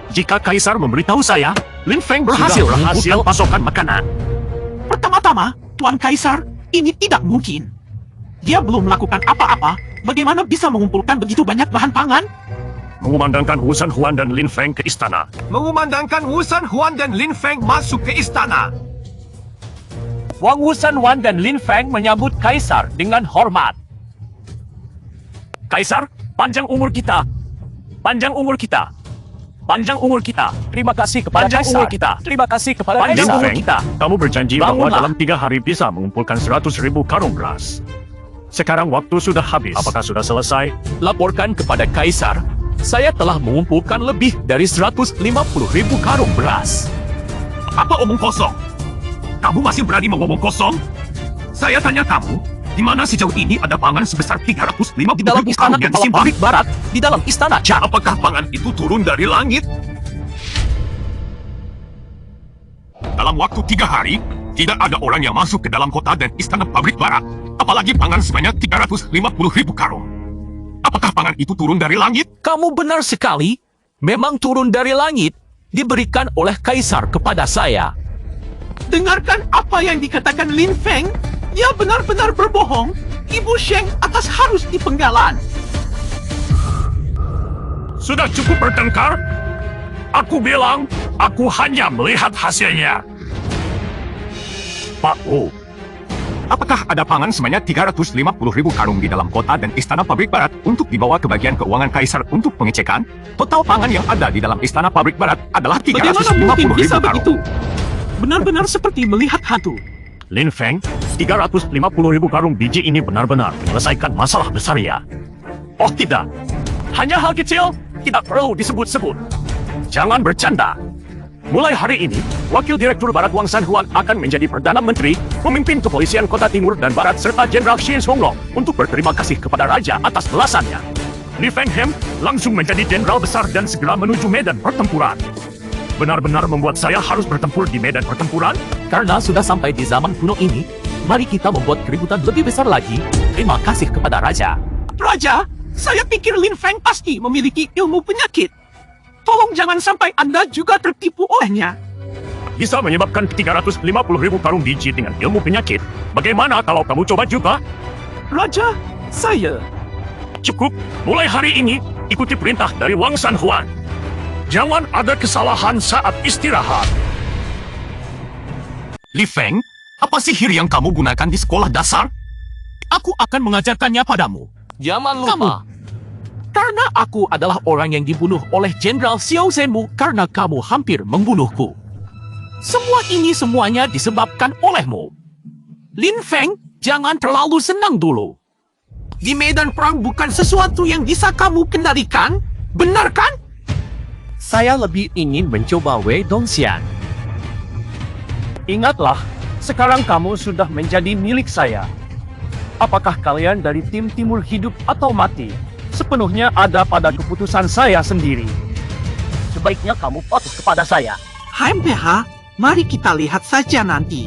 Jika Kaisar memberitahu saya, Lin Feng berhasil mengumpulkan pasokan makanan. Pertama-tama, Tuan Kaisar, ini tidak mungkin. Dia belum melakukan apa-apa, bagaimana bisa mengumpulkan begitu banyak bahan pangan? Mengumandangkan Wusan Huan dan Lin Feng ke istana. Mengumandangkan Wusan Huan dan Lin Feng masuk ke istana. Wang Wusanwan dan Lin Feng menyambut Kaisar dengan hormat. Kaisar, panjang umur kita. Panjang umur kita. Panjang umur kita. Terima kasih kepada panjang Kaisar. Umur kita. Terima kasih kepada panjang Lin umur Feng, kita. kamu berjanji bahwa Bangunlah. dalam 3 hari bisa mengumpulkan 100.000 karung beras. Sekarang waktu sudah habis. Apakah sudah selesai? Laporkan kepada Kaisar, saya telah mengumpulkan lebih dari 150.000 karung beras. Apa omong kosong? Kamu masih berani ngomong kosong? Saya tanya kamu, di mana sejauh ini ada pangan sebesar 350.000 Di dalam istana karung yang kepala disimpan? pabrik barat, di dalam istana Chang. Apakah pangan itu turun dari langit? Dalam waktu 3 hari, tidak ada orang yang masuk ke dalam kota dan istana pabrik barat. Apalagi pangan sebanyak 350.000 karung. Apakah pangan itu turun dari langit? Kamu benar sekali. Memang turun dari langit, diberikan oleh Kaisar kepada saya. Dengarkan apa yang dikatakan Lin Feng. Dia benar-benar berbohong. Ibu Sheng atas harus dipenggalan. Sudah cukup bertengkar? Aku bilang, aku hanya melihat hasilnya. Pak Wu, Apakah ada pangan sebanyak 350.000 karung di dalam kota dan istana pabrik barat untuk dibawa ke bagian keuangan Kaisar untuk pengecekan? Total pangan yang ada di dalam istana pabrik barat adalah Bagaimana mungkin 350.000 bisa karung. begitu? Benar-benar seperti melihat hantu. Lin Feng, 350.000 karung biji ini benar-benar menyelesaikan masalah besar ya. Oh tidak. Hanya hal kecil, tidak perlu disebut-sebut. Jangan bercanda. Mulai hari ini, Wakil Direktur Barat Wang Sanhuan akan menjadi Perdana Menteri, memimpin kepolisian Kota Timur dan Barat serta Jenderal Shin Songlong untuk berterima kasih kepada Raja atas belasannya. Li Fenghem langsung menjadi jenderal besar dan segera menuju medan pertempuran. Benar-benar membuat saya harus bertempur di medan pertempuran? Karena sudah sampai di zaman kuno ini, mari kita membuat keributan lebih besar lagi. Terima kasih kepada Raja. Raja, saya pikir Lin Feng pasti memiliki ilmu penyakit. Tolong jangan sampai Anda juga tertipu olehnya. Bisa menyebabkan 350.000 karung biji dengan ilmu penyakit. Bagaimana kalau kamu coba juga? Raja, saya... Cukup, mulai hari ini ikuti perintah dari Wang Sanhuan. Jangan ada kesalahan saat istirahat. Li Feng, apa sihir yang kamu gunakan di sekolah dasar? Aku akan mengajarkannya padamu. Jangan lupa. Karena aku adalah orang yang dibunuh oleh Jenderal Xiao Zhenmu karena kamu hampir membunuhku. Semua ini semuanya disebabkan olehmu. Lin Feng, jangan terlalu senang dulu. Di medan perang bukan sesuatu yang bisa kamu kendalikan, benar kan? Saya lebih ingin mencoba Wei Dongxian. Ingatlah, sekarang kamu sudah menjadi milik saya. Apakah kalian dari tim Timur hidup atau mati? Sepenuhnya ada pada keputusan saya sendiri. Sebaiknya kamu patuh kepada saya. HMPH, mari kita lihat saja nanti.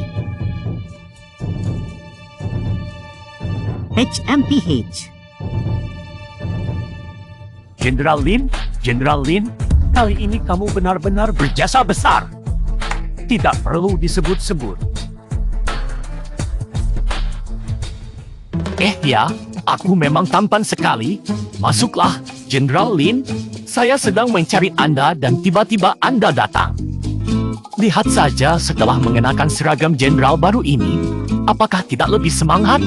HMPH. Jenderal Lin, kali ini kamu benar-benar berjasa besar. Tidak perlu disebut-sebut. Ya, aku memang tampan sekali. Masuklah, Jenderal Lin. Saya sedang mencari Anda dan tiba-tiba Anda datang. Lihat saja setelah mengenakan seragam jenderal baru ini, apakah tidak lebih semangat?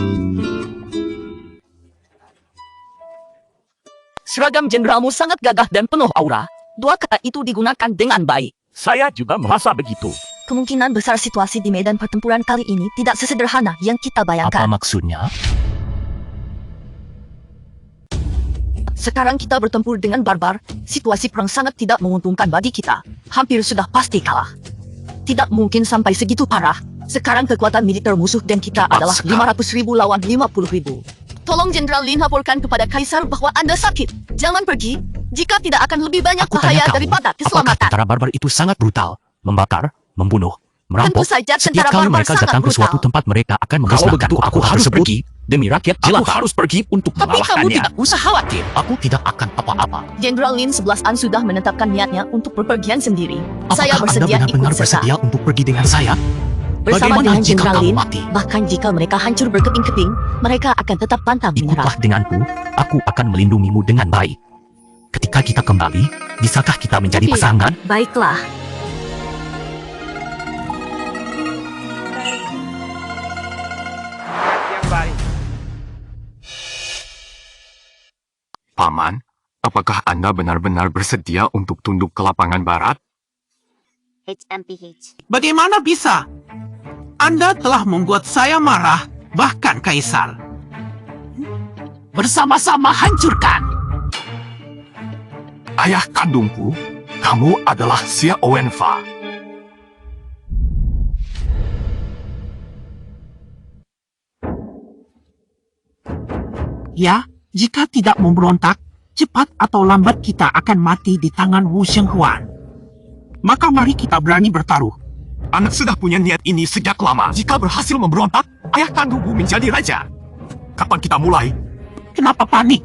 Seragam jenderalmu sangat gagah dan penuh aura. Dua kata itu digunakan dengan baik. Saya juga merasa begitu. Kemungkinan besar situasi di medan pertempuran kali ini tidak sesederhana yang kita Apa bayangkan. maksudnya? Sekarang kita bertempur dengan barbar, situasi perang sangat tidak menguntungkan bagi kita. Hampir sudah pasti kalah. Tidak mungkin sampai segitu parah. Sekarang kekuatan militer musuh dan kita adalah 500.000 lawan 50.000. Tolong Jenderal Lin laporkan kepada Kaisar bahwa Anda sakit. Jangan pergi, jika tidak akan lebih banyak Aku tanya bahaya kamu, daripada apakah keselamatan. tentara barbar itu sangat brutal? Membakar, membunuh, merampok? Tentu saja Setiap tentara kali barbar mereka sangat datang ke suatu brutal. tempat, mereka akan Kalau memusnahkan begitu, aku kota harus tersebut pergi. demi rakyat Aku jelata. harus pergi untuk Tapi kamu mengalahkannya. tidak usah khawatir. Aku tidak akan apa-apa. Jenderal Lin 11-an sudah menetapkan niatnya untuk berpergian sendiri. Saya Apakah Anda bersedia ikut benar-benar serta. bersedia untuk pergi dengan saya? Bersama Bagaimana dengan jika Jenderal kamu Lin, mati? bahkan jika mereka hancur berkeping-keping, mereka akan tetap pantang menyerah. Ikutlah denganku, aku akan melindungimu dengan baik. Ketika kita kembali, bisakah kita menjadi Tapi, pasangan? Baiklah. Paman, apakah Anda benar-benar bersedia untuk tunduk ke lapangan barat? HMPH. Bagaimana bisa? Anda telah membuat saya marah, bahkan Kaisar. Bersama-sama hancurkan. Ayah kandungku, kamu adalah Xiao Wenfa. Ya, jika tidak memberontak, cepat atau lambat kita akan mati di tangan Wu Shenghuan. Maka mari kita berani bertaruh. Anak sudah punya niat ini sejak lama. Jika berhasil memberontak, ayah kandungku menjadi raja. Kapan kita mulai? Kenapa panik?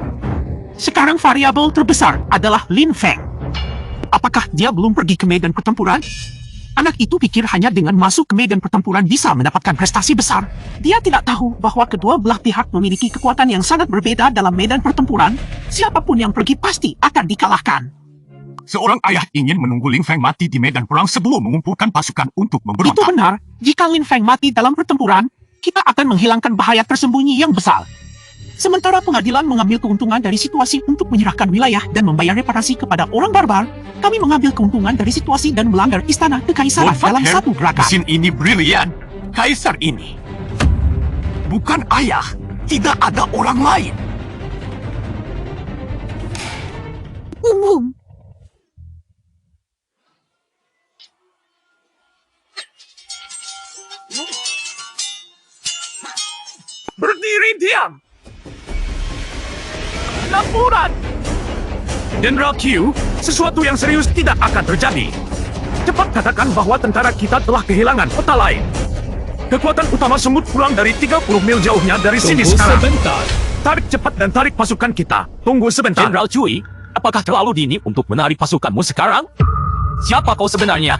Sekarang variabel terbesar adalah Lin Feng. Apakah dia belum pergi ke medan pertempuran? Anak itu pikir hanya dengan masuk ke medan pertempuran bisa mendapatkan prestasi besar. Dia tidak tahu bahwa kedua belah pihak memiliki kekuatan yang sangat berbeda dalam medan pertempuran. Siapapun yang pergi pasti akan dikalahkan. Seorang ayah ingin menunggu Lin Feng mati di medan perang sebelum mengumpulkan pasukan untuk memberontak. Itu benar. Jika Lin Feng mati dalam pertempuran, kita akan menghilangkan bahaya tersembunyi yang besar. Sementara pengadilan mengambil keuntungan dari situasi untuk menyerahkan wilayah dan membayar reparasi kepada orang barbar, kami mengambil keuntungan dari situasi dan melanggar istana kekaisaran dalam satu gerakan. Mesin ini brilian. Kaisar ini bukan ayah, tidak ada orang lain. Umum. Berdiri diam! Laporan! Jenderal Q, sesuatu yang serius tidak akan terjadi. Cepat katakan bahwa tentara kita telah kehilangan peta lain. Kekuatan utama semut pulang dari 30 mil jauhnya dari sini sekarang. Sebentar. Tarik cepat dan tarik pasukan kita. Tunggu sebentar. Jenderal Cui, apakah terlalu dini untuk menarik pasukanmu sekarang? Siapa kau sebenarnya?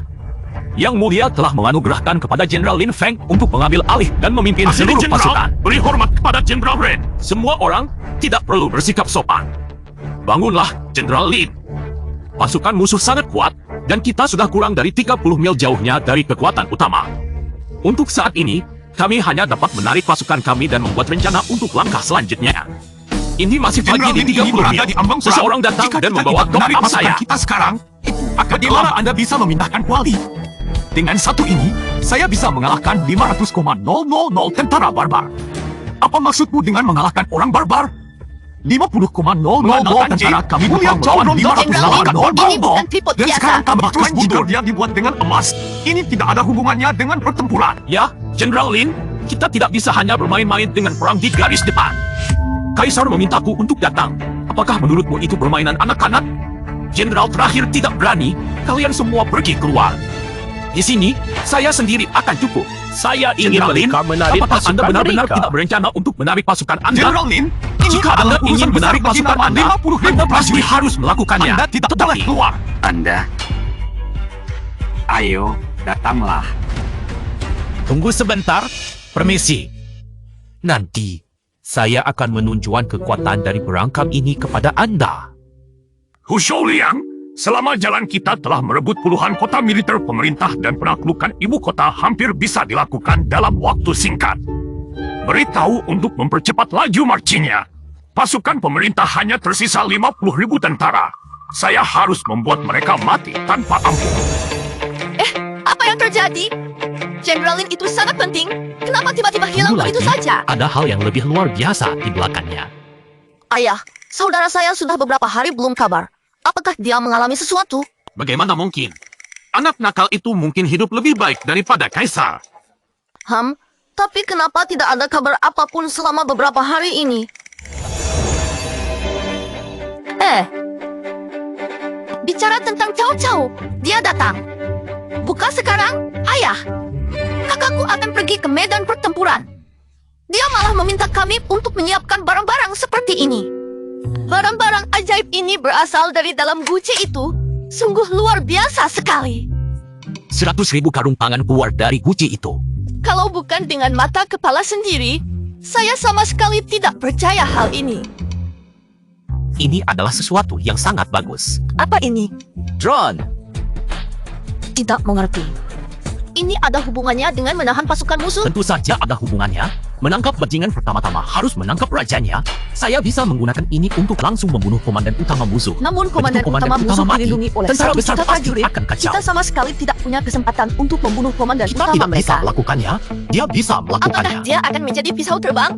Yang Mulia telah menganugerahkan kepada Jenderal Lin Feng untuk mengambil alih dan memimpin seluruh pasukan. Beri hormat kepada Jenderal Ren. Semua orang tidak perlu bersikap sopan. Bangunlah, Jenderal Lin. Pasukan musuh sangat kuat, dan kita sudah kurang dari 30 mil jauhnya dari kekuatan utama. Untuk saat ini, kami hanya dapat menarik pasukan kami dan membuat rencana untuk langkah selanjutnya. Ini masih pagi di 30 mil. Seseorang datang dan membawa tongkat saya. Kita sekarang, bagaimana Anda bisa memindahkan kuali? Dengan satu ini, saya bisa mengalahkan 500,000 tentara barbar. Apa maksudmu dengan mengalahkan orang barbar? 50,000 tentara kami melawan 500 orang barbar. Dan sekarang kami terus mundur yang dibuat dengan emas. Ini tidak ada hubungannya dengan pertempuran. Ya, Jenderal Lin, kita tidak bisa hanya bermain-main dengan perang di garis depan. Kaisar memintaku untuk datang. Apakah menurutmu itu permainan anak-anak? Jenderal terakhir tidak berani, kalian semua pergi keluar. Di sini, saya sendiri akan cukup. Saya ingin Lin, apakah Anda benar-benar tidak berencana untuk menarik pasukan Anda? Jenderal Lin, jika Anda ingin menarik pasukan Anda pasti harus melakukannya. Anda tidak boleh keluar. Anda, ayo datanglah. Tunggu sebentar, permisi. Nanti, saya akan menunjukkan kekuatan dari perangkap ini kepada Anda. Hu Shouliang, selama jalan kita telah merebut puluhan kota militer pemerintah dan penaklukan ibu kota hampir bisa dilakukan dalam waktu singkat. Beritahu untuk mempercepat laju marchingnya. Pasukan pemerintah hanya tersisa 50.000 tentara. Saya harus membuat mereka mati tanpa ampun. Apa yang terjadi? Jenderal Lin itu sangat penting. Kenapa tiba-tiba hilang Tunggu begitu lagi, saja? ada hal yang lebih luar biasa di belakangnya. Ayah, saudara saya sudah beberapa hari belum kabar. Apakah dia mengalami sesuatu? Bagaimana mungkin? Anak nakal itu mungkin hidup lebih baik daripada Kaisar. Tapi kenapa tidak ada kabar apapun selama beberapa hari ini? Bicara tentang Cao Cao, dia datang. Bukan sekarang, ayah. Kakakku akan pergi ke medan pertempuran. Dia malah meminta kami untuk menyiapkan barang-barang seperti ini. Barang-barang ajaib ini berasal dari dalam guci itu. Sungguh luar biasa sekali. 100.000 karung pangan keluar dari guci itu. Kalau bukan dengan mata kepala sendiri, saya sama sekali tidak percaya hal ini. Ini adalah sesuatu yang sangat bagus. Apa ini? Drone. Tidak mengerti. Ini ada hubungannya dengan menahan pasukan musuh? Tentu saja ada hubungannya. menangkap bajingan pertama-tama harus menangkap rajanya. Saya bisa menggunakan ini untuk langsung membunuh komandan utama musuh. Namun komandan Begitu utama musuh mati, dilindungi oleh tentara 1 besar juta pasti prajurit. akan kacau. Kita sama sekali tidak punya kesempatan untuk membunuh komandan Kita utama tidak bisa mereka. melakukannya. Dia bisa Apakah melakukannya. dia akan menjadi pisau terbang?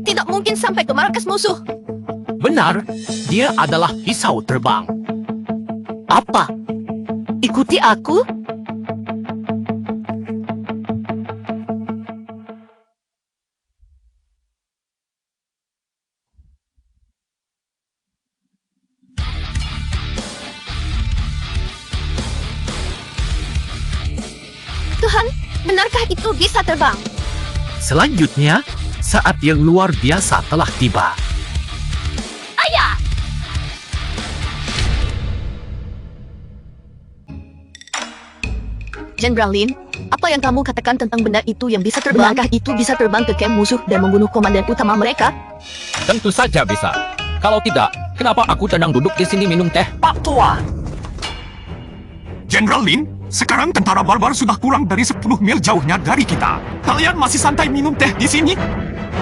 Tidak mungkin sampai ke markas musuh. Benar, dia adalah pisau terbang. Apa? Ikuti aku? Tuhan, benarkah itu bisa terbang? Selanjutnya, saat yang luar biasa telah tiba. Ayah! Jenderal Lin, apa yang kamu katakan tentang benda itu yang bisa terbang? Benarkah itu bisa terbang ke camp musuh dan membunuh komandan utama mereka? Tentu saja bisa. Kalau tidak, kenapa aku tenang duduk di sini minum teh? Pak Tua. Jenderal Lin, sekarang tentara barbar sudah kurang dari 10 mil jauhnya dari kita. Kalian masih santai minum teh di sini?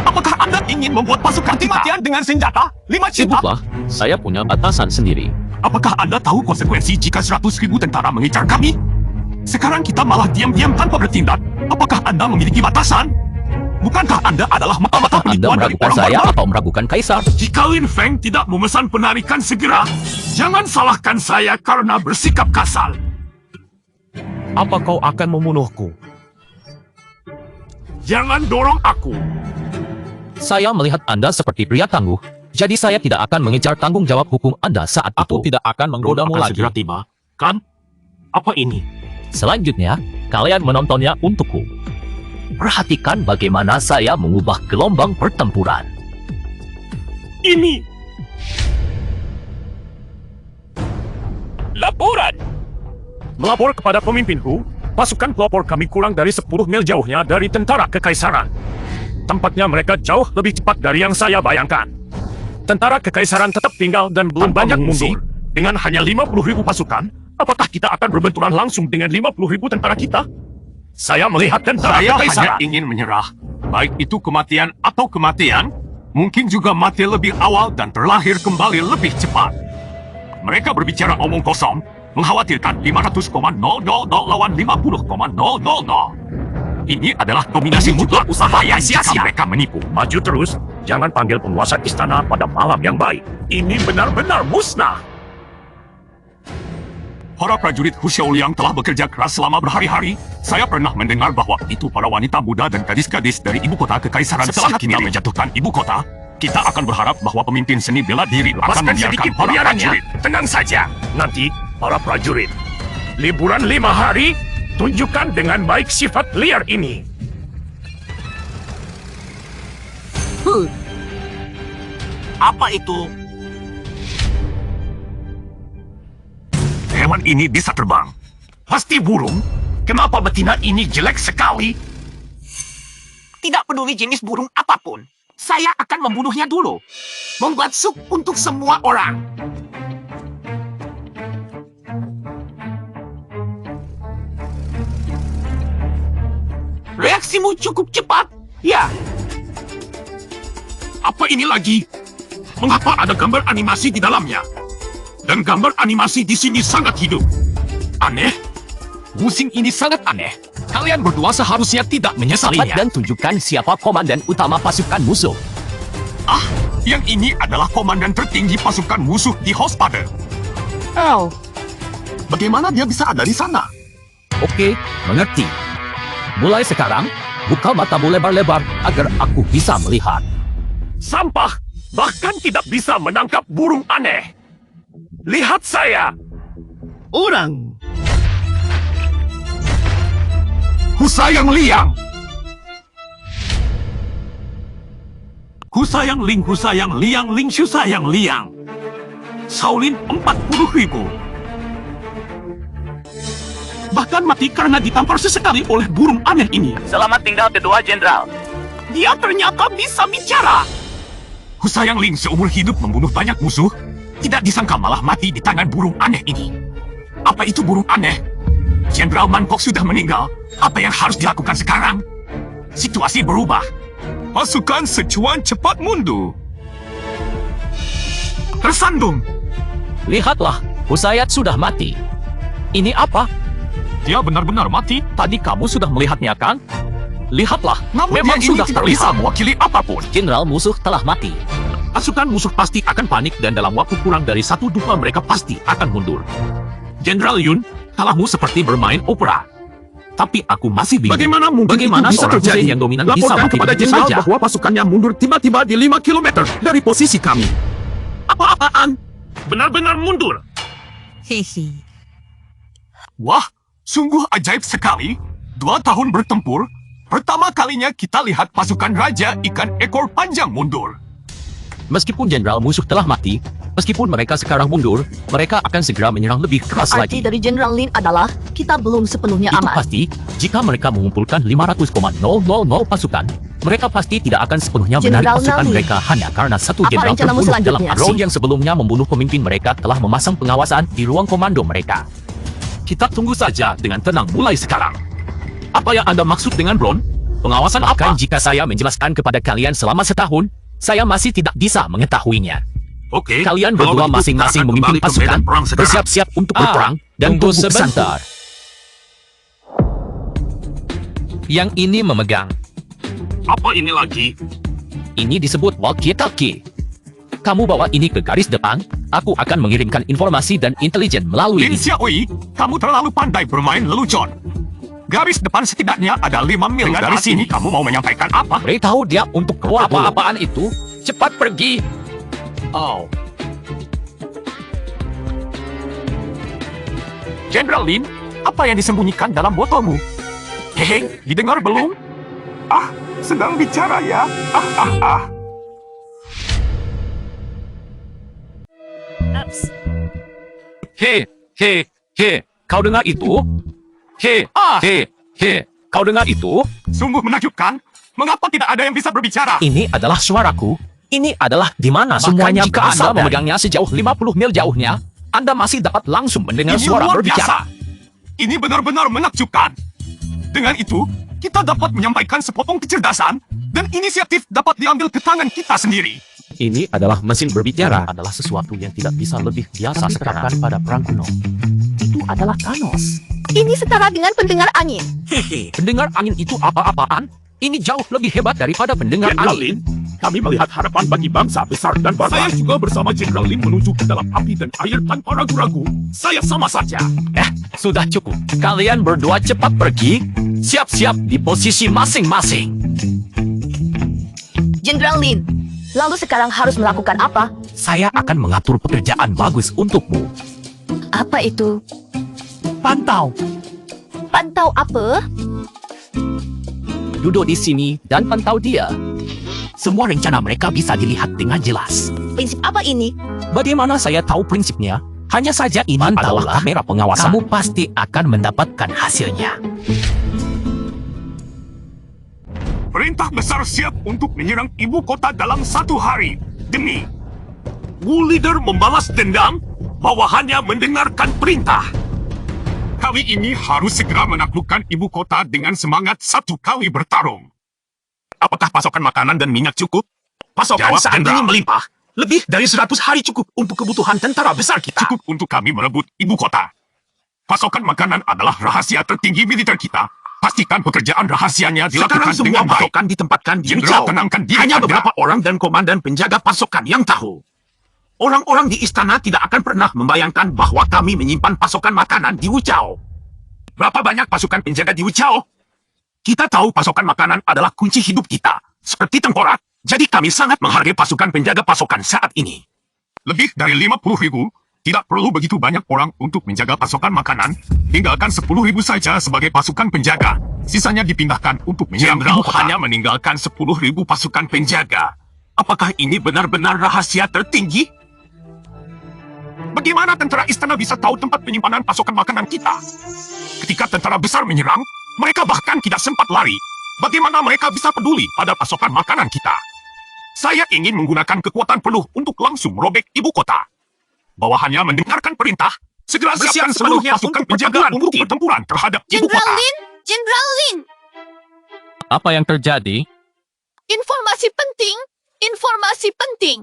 Apakah Anda ingin membuat pasukan mati-matian dengan senjata? 5 juta? Sibuklah, saya punya batasan sendiri. Apakah Anda tahu konsekuensi jika 100.000 tentara mengincar kami? Sekarang kita malah diam-diam tanpa bertindak. Apakah Anda memiliki batasan? Bukankah Anda adalah mata-mata Anda penipuan dari meragukan orang saya barbar? atau meragukan Kaisar? Jika Lin Feng tidak memesan penarikan segera, jangan salahkan saya karena bersikap kasar. Apa kau akan membunuhku? Jangan dorong aku. Saya melihat Anda seperti pria tangguh, jadi saya tidak akan mengejar tanggung jawab hukum Anda saat Aku itu. tidak akan menggodamu Akan lagi. segera tiba, kan? Apa ini? Selanjutnya, kalian menontonnya untukku. Perhatikan bagaimana saya mengubah gelombang pertempuran. Ini laporan. Melapor kepada pemimpinku, pasukan pelopor kami kurang dari 10 mil jauhnya dari tentara kekaisaran. Tampaknya mereka jauh lebih cepat dari yang saya bayangkan. Tentara kekaisaran tetap tinggal dan belum Tanpa banyak mengungsi, mundur. dengan hanya 50.000 pasukan, apakah kita akan berbenturan langsung dengan 50.000 tentara kita? Saya melihat tentara Saya hanya kekaisaran. ingin menyerah. Baik itu kematian atau kematian, mungkin juga mati lebih awal dan terlahir kembali lebih cepat. Mereka berbicara omong kosong, mengkhawatirkan 500,000 lawan 50,000. Ini adalah dominasi mutlak usaha yang sia-sia mereka menipu. Maju terus, jangan panggil penguasa istana pada malam yang baik. Ini benar-benar musnah. Para prajurit Hu Xiaoliang telah bekerja keras selama berhari-hari. Saya pernah mendengar bahwa itu para wanita muda dan gadis-gadis dari ibu kota kekaisaran. Setelah kita menjatuhkan ibu kota, kita akan berharap bahwa pemimpin seni bela diri akan Lepaskan membiarkan sedikit para peliarannya. prajurit. Tenang saja. Nanti, para prajurit. Liburan 5 hari, tunjukkan dengan baik sifat liar ini. Apa itu? Hewan ini bisa terbang. Pasti burung. Kenapa betina ini jelek sekali? Tidak peduli jenis burung apapun. Saya akan membunuhnya dulu. Membuat sup untuk semua orang. Reaksimu cukup cepat. Ya, Apa ini lagi? Mengapa ada gambar animasi di dalamnya? Dan gambar animasi di sini sangat hidup. Aneh. Musim ini sangat aneh. Kalian berdua seharusnya tidak Cepat menyesalinya. dan tunjukkan siapa komandan utama pasukan musuh. Ah, yang ini adalah komandan tertinggi pasukan musuh di Hospade. Oh, Bagaimana dia bisa ada di sana? Oke, mengerti. Mulai sekarang, buka matamu lebar-lebar agar aku bisa melihat. Sampah bahkan tidak bisa menangkap burung aneh. Lihat saya. orang. Husayang Liang. Husayang Ling, Husayang Liang, Ling Husayang Liang. Shaolin 40.000. Bahkan mati karena ditampar sesekali oleh burung aneh ini. Selamat tinggal kedua jenderal. Dia ternyata bisa bicara. Husayang Ling seumur hidup membunuh banyak musuh, tidak disangka malah mati di tangan burung aneh ini. Apa itu burung aneh? Jenderal Mankok sudah meninggal. Apa yang harus dilakukan sekarang? Situasi berubah. Pasukan secuan cepat mundur. Tersandung. Lihatlah, Husayat sudah mati. Ini apa? Dia benar-benar mati. Tadi kamu sudah melihatnya kan? Lihatlah, Namun memang dia ini sudah tidak bisa terlihat. mewakili apapun. Jenderal musuh telah mati. Pasukan musuh pasti akan panik dan dalam waktu kurang dari 1/2 mereka pasti akan mundur. Jenderal Yun, salahmu seperti bermain opera. Tapi aku masih bingung. Bagaimana mungkin Bagaimana itu bisa seorang terjadi? presiden yang dominan bisa Laporkan mati kepada begitu jenderal saja? bahwa pasukannya mundur tiba-tiba di 5 km dari posisi kami. Apa-apaan? Benar-benar mundur. Wah, sungguh ajaib sekali. 2 tahun bertempur, pertama kalinya kita lihat pasukan Raja Ikan Ekor Panjang mundur. Meskipun jenderal musuh telah mati, meskipun mereka sekarang mundur, mereka akan segera menyerang lebih keras Arti lagi. dari Jenderal Lin adalah kita belum sepenuhnya Itu aman. pasti, jika mereka mengumpulkan 500,000 pasukan, mereka pasti tidak akan sepenuhnya menarik Jenderal pasukan Nali, mereka hanya karena satu apa jenderal rencanamu terbunuh dalam selanjutnya, drone Si? yang sebelumnya membunuh pemimpin mereka telah memasang pengawasan di ruang komando mereka. Kita tunggu saja dengan tenang mulai sekarang. Apa yang Anda maksud dengan Bron? Pengawasan Bahkan apa? jika saya menjelaskan kepada kalian selama setahun, saya masih tidak bisa mengetahuinya. Oke. Kalian kalau berdua begitu masing-masing kita akan memimpin kembali ke pasukan, medan perang sekarang. bersiap-siap untuk berperang, dan tunggu tunggu pesan. sebentar. Yang ini memegang. Apa ini lagi? Ini disebut walkie-talkie. Kamu bawa ini ke garis depan, aku akan mengirimkan informasi dan intelijen melalui Lin ini. Xiaoyi, kamu terlalu pandai bermain lelucon. Garis depan setidaknya ada 5 mil dari sini. Kamu mau menyampaikan apa? Beritahu dia untuk keluar dulu. Apa-apaan itu? Cepat pergi. Oh, Jenderal Lin, apa yang disembunyikan dalam botolmu? Hehe, didengar belum? Ah, sedang bicara ya. He, kau dengar itu? He, kau dengar itu? Sungguh menakjubkan. Mengapa tidak ada yang bisa berbicara? Ini adalah suaraku. Ini adalah di mana semuanya jika Anda memegangnya sejauh 50 mil jauhnya, Anda masih dapat langsung mendengar Ini suara luar berbicara. biasa. Ini benar-benar menakjubkan. Dengan itu, kita dapat menyampaikan sepotong kecerdasan dan inisiatif dapat diambil ke tangan kita sendiri. Ini adalah mesin berbicara. Adalah sesuatu yang tidak bisa lebih biasa sekarang pada perang kuno. Itu adalah Thanos. Ini setara dengan pendengar angin. Hehe. Pendengar angin itu apa-apaan? Ini jauh lebih hebat daripada pendengar Jenderal angin. Lin, kami melihat harapan bagi bangsa besar dan Saya bangsa. juga bersama Jenderal Lin menuju ke dalam api dan air tanpa ragu-ragu. Saya sama saja. Sudah cukup. Kalian berdua cepat pergi. Siap-siap di posisi masing-masing. Jenderal Lin, lalu sekarang harus melakukan apa? Saya akan mengatur pekerjaan bagus untukmu. Apa itu? Pantau. Pantau apa? Duduk di sini dan pantau dia. Semua rencana mereka bisa dilihat dengan jelas. Prinsip apa ini? Bagaimana saya tahu prinsipnya? Hanya saja ini adalah kamera pengawasan. Kamu pasti akan mendapatkan hasilnya. Perintah besar siap untuk menyerang ibu kota dalam 1 hari. Demi Wu Leader membalas dendam bawahannya mendengarkan perintah. Kali ini harus segera menaklukkan ibu kota dengan semangat 1 kali bertarung. Apakah pasokan makanan dan minyak cukup? Pasokan Jawab, saat ini Jenderal. melimpah. Lebih dari 100 hari cukup untuk kebutuhan tentara besar kita. Cukup untuk kami merebut ibu kota. Pasokan makanan adalah rahasia tertinggi militer kita. Pastikan pekerjaan rahasianya dilakukan Sekarang semua dengan baik. pasokan ditempatkan di Jenderal, Ujau. tenangkan diri Hanya Anda. beberapa orang dan komandan penjaga pasokan yang tahu. Orang-orang di istana tidak akan pernah membayangkan bahwa kami menyimpan pasokan makanan di Ujau. Berapa banyak pasukan penjaga di Ujau? Kita tahu pasokan makanan adalah kunci hidup kita. Seperti tengkorak. Jadi kami sangat menghargai pasukan penjaga pasokan saat ini. Lebih dari 50.000. Tidak perlu begitu banyak orang untuk menjaga pasokan makanan. Tinggalkan 10.000 saja sebagai pasukan penjaga. Sisanya dipindahkan untuk menyerang ibu kota. Hanya meninggalkan 10.000 pasukan penjaga. Apakah ini benar-benar rahasia tertinggi? Bagaimana tentara istana bisa tahu tempat penyimpanan pasokan makanan kita? Ketika tentara besar menyerang, mereka bahkan tidak sempat lari. Bagaimana mereka bisa peduli pada pasokan makanan kita? Saya ingin menggunakan kekuatan penuh untuk langsung merobek ibu kota. Bawahannya mendengarkan perintah, segera siapkan seluruh sepenuhnya pasukan untuk penjaga untuk pertempuran terhadap ibu kota. Jenderal Lin! Apa yang terjadi? Informasi penting! Informasi penting!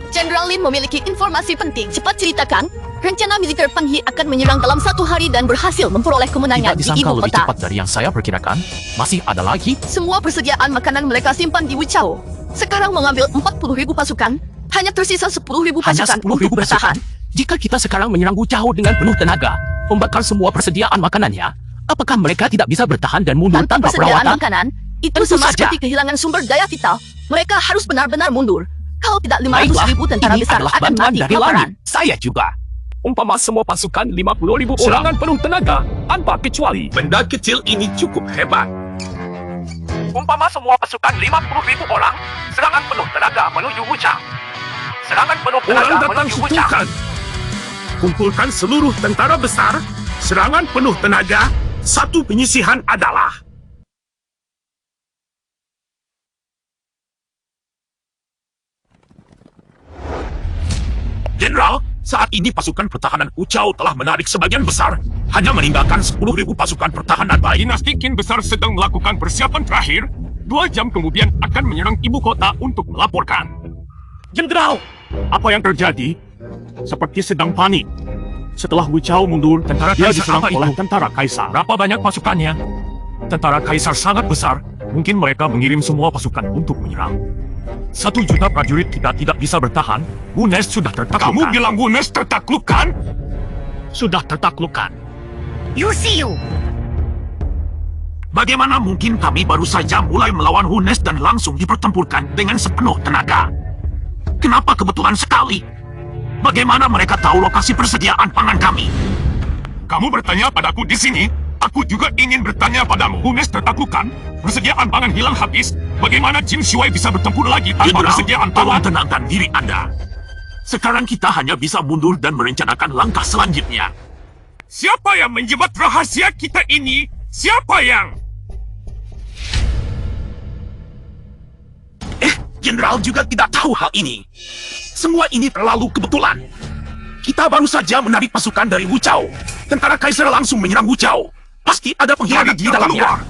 Jenderal Lin memiliki informasi penting. Cepat ceritakan, rencana militer Penghi akan menyerang dalam 1 hari dan berhasil memperoleh kemenangan Tidak di disangka ibu lebih kota. cepat dari yang saya perkirakan. Masih ada lagi? Semua persediaan makanan mereka simpan di Wuchao. Sekarang mengambil 40.000 pasukan, hanya tersisa 10.000 Hanya pasukan 10.000 untuk bertahan. Jika kita sekarang menyerang Wuchao dengan penuh tenaga, membakar semua persediaan makanannya, apakah mereka tidak bisa bertahan dan mundur Tanpa tanpa persediaan perawatan? makanan, itu Tentu sama saja. seperti kehilangan sumber daya vital. Mereka harus benar-benar mundur. Kalau tidak 500.000 Baiklah, tentara ini besar adalah akan bantuan mati dari kelaparan. langit. Saya juga. Umpama semua pasukan 50.000 serangan penuh tenaga tanpa kecuali. Benda kecil ini cukup hebat. Umpama semua pasukan 50.000 orang, serangan penuh tenaga menuju Wuchang. Serangan penuh Orang tenaga datang menuju Wuchang. kutukan. Kumpulkan seluruh tentara besar. Serangan penuh tenaga. Satu penyisihan adalah Jenderal, saat ini pasukan pertahanan Wuchao telah menarik sebagian besar, hanya meninggalkan 10.000 pasukan pertahanan baik. Dinasti Qin besar sedang melakukan persiapan terakhir. 2 jam kemudian akan menyerang ibu kota untuk melaporkan. Jenderal, apa yang terjadi? Seperti sedang panik. Setelah Wuchao mundur, Tentara dia Kaisar diserang apa oleh itu? tentara Kaisar. Berapa banyak pasukannya? Tentara Kaisar sangat besar. Mungkin mereka mengirim semua pasukan untuk menyerang. 1 juta prajurit kita tidak bisa bertahan. Wunes sudah tertaklukkan. Kamu bilang Wunes tertaklukkan? Sudah tertaklukkan. Bagaimana mungkin kami baru saja mulai melawan Hunes dan langsung dipertempurkan dengan sepenuh tenaga? Kenapa kebetulan sekali? Bagaimana mereka tahu lokasi persediaan pangan kami? Kamu bertanya padaku di sini? Aku juga ingin bertanya padamu. Hunes tertaklukkan, persediaan pangan hilang habis. Bagaimana Jin Shuai bisa bertempur lagi tanpa persediaan pangan? Tenangkan diri Anda. Sekarang kita hanya bisa mundur dan merencanakan langkah selanjutnya. Siapa yang menjebak rahasia kita ini? Siapa yang... Jenderal juga tidak tahu hal ini. Semua ini terlalu kebetulan. Kita baru saja menarik pasukan dari Wuchao. Tentara Kaisar langsung menyerang Wuchao. Pasti ada pengkhianat di dalamnya.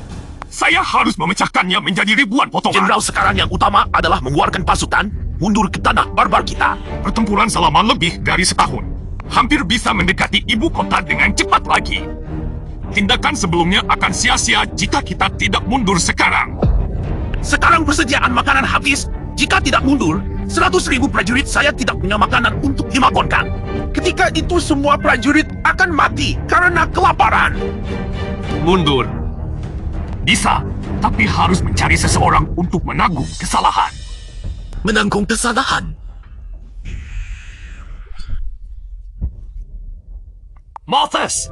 Saya harus memecahkannya menjadi ribuan potongan. Jenderal sekarang yang utama adalah mengeluarkan pasukan mundur ke tanah barbar kita. Pertempuran selama lebih dari setahun. Hampir bisa mendekati ibu kota dengan cepat lagi. Tindakan sebelumnya akan sia-sia jika kita tidak mundur sekarang. Sekarang persediaan makanan habis. Jika tidak mundur, 100.000 prajurit saya tidak punya makanan untuk dimakonkan. Ketika itu semua prajurit akan mati karena kelaparan. Mundur. Bisa, tapi harus mencari seseorang untuk menanggung kesalahan. Menanggung kesalahan? Malthus!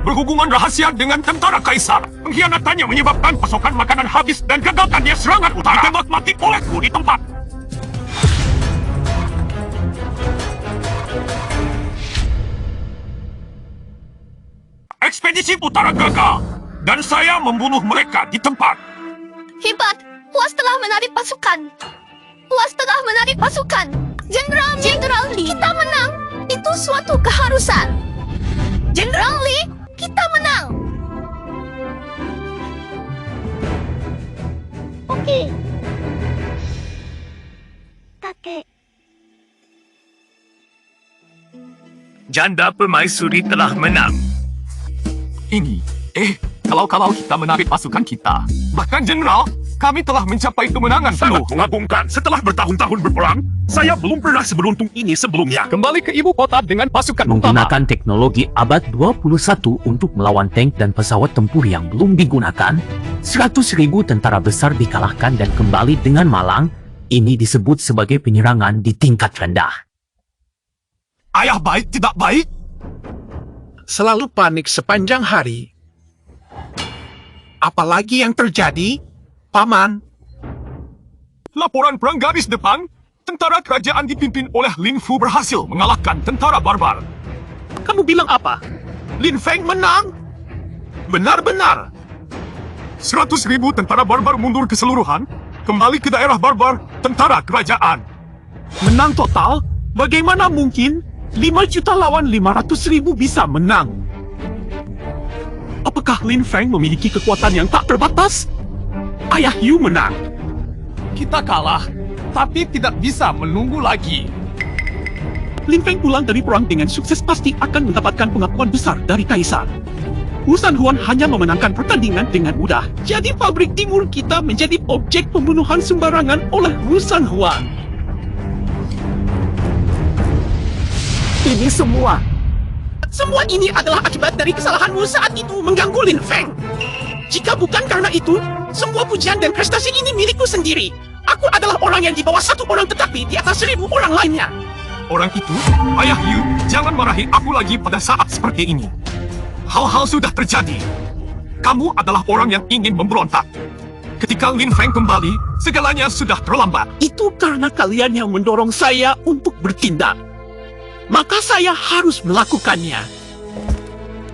Berhubungan rahasia dengan tentara Kaisar. Pengkhianatannya menyebabkan pasokan makanan habis dan gagalkannya serangan utara. Ditembak mati olehku di tempat. Ekspedisi utara gagal. Dan saya membunuh mereka di tempat. Hebat! Puas telah menarik pasukan. Puas telah menarik pasukan. Jenderal Lee, kita menang. Itu suatu keharusan. Jenderal Lee, kita menang. Oke. Tate. Janda permaisuri telah menang. Kalau kita menarik pasukan kita. Bahkan Jenderal, kami telah mencapai kemenangan penuh. Sangat mengagumkan. Setelah bertahun-tahun berperang, saya belum pernah seberuntung ini sebelumnya. Kembali ke ibu kota dengan pasukan utama. Menggunakan teknologi abad 21 untuk melawan tank dan pesawat tempur yang belum digunakan, 100.000 tentara besar dikalahkan dan kembali dengan malang. Ini disebut sebagai penyerangan di tingkat rendah. Ayah baik tidak baik? Selalu panik sepanjang hari. Apalagi yang terjadi, Paman? Laporan perang garis depan, tentara kerajaan dipimpin oleh Lin Fu berhasil mengalahkan tentara barbar. Kamu bilang apa? Lin Feng menang? Benar-benar. 100.000 tentara barbar mundur keseluruhan, kembali ke daerah barbar tentara kerajaan. Menang total? Bagaimana mungkin 5 juta lawan 500.000 bisa menang? Apakah Lin Feng memiliki kekuatan yang tak terbatas? Ayah Yu menang. Kita kalah, tapi tidak bisa menunggu lagi. Lin Feng pulang dari perang dengan sukses pasti akan mendapatkan pengakuan besar dari Kaisar. Wu San Huan hanya memenangkan pertandingan dengan mudah. Jadi pabrik timur kita menjadi objek pembunuhan sembarangan oleh Wu San Huan. Ini semua Semua ini adalah akibat dari kesalahanmu saat itu mengganggu Lin Feng. Jika bukan karena itu, semua pujian dan prestasi ini milikku sendiri. Aku adalah orang yang di bawah 1 orang tetapi di atas 1000 orang lainnya. Orang itu, Ayah Yu, jangan marahi aku lagi pada saat seperti ini. Hal-hal sudah terjadi. Kamu adalah orang yang ingin memberontak. Ketika Lin Feng kembali, segalanya sudah terlambat. Itu karena kalian yang mendorong saya untuk bertindak. Maka saya harus melakukannya.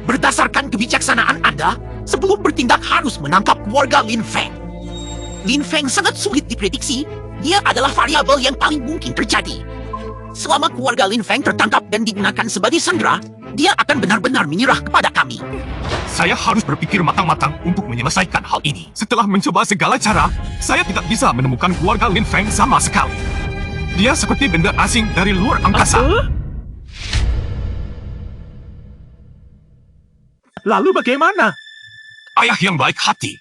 Berdasarkan kebijaksanaan Anda, sebelum bertindak harus menangkap keluarga Lin Feng. Lin Feng sangat sulit diprediksi. Dia adalah variabel yang paling mungkin terjadi. Selama keluarga Lin Feng tertangkap dan digunakan sebagai sandera, dia akan benar-benar menyerah kepada kami. Saya harus berpikir matang-matang untuk menyelesaikan hal ini. Setelah mencoba segala cara, saya tidak bisa menemukan keluarga Lin Feng sama sekali. Dia seperti benda asing dari luar angkasa. Lalu bagaimana? Ayah yang baik hati.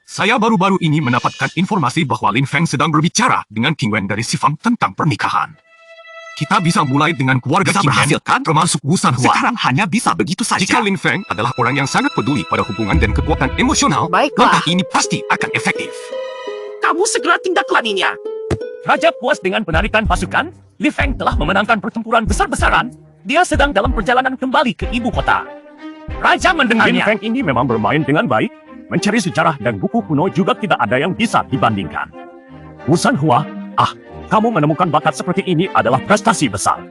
Saya baru-baru ini mendapatkan informasi bahwa Lin Feng sedang berbicara dengan King Wen dari Sifang tentang pernikahan. Kita bisa mulai dengan keluarga Bisa King Wen, berhasil, kan? termasuk Wu San Huan. Sekarang hanya bisa begitu saja. Jika Lin Feng adalah orang yang sangat peduli pada hubungan dan kekuatan emosional, Baiklah. langkah ini pasti akan efektif. Kamu segera tindaklaninya. Raja puas dengan penarikan pasukan. Li Feng telah memenangkan pertempuran besar-besaran. Dia sedang dalam perjalanan kembali ke ibu kota. Raja Lin mendengarnya. Feng ini memang bermain dengan baik. Mencari sejarah dan buku kuno juga tidak ada yang bisa dibandingkan. Wu San Hua, kamu menemukan bakat seperti ini adalah prestasi besar.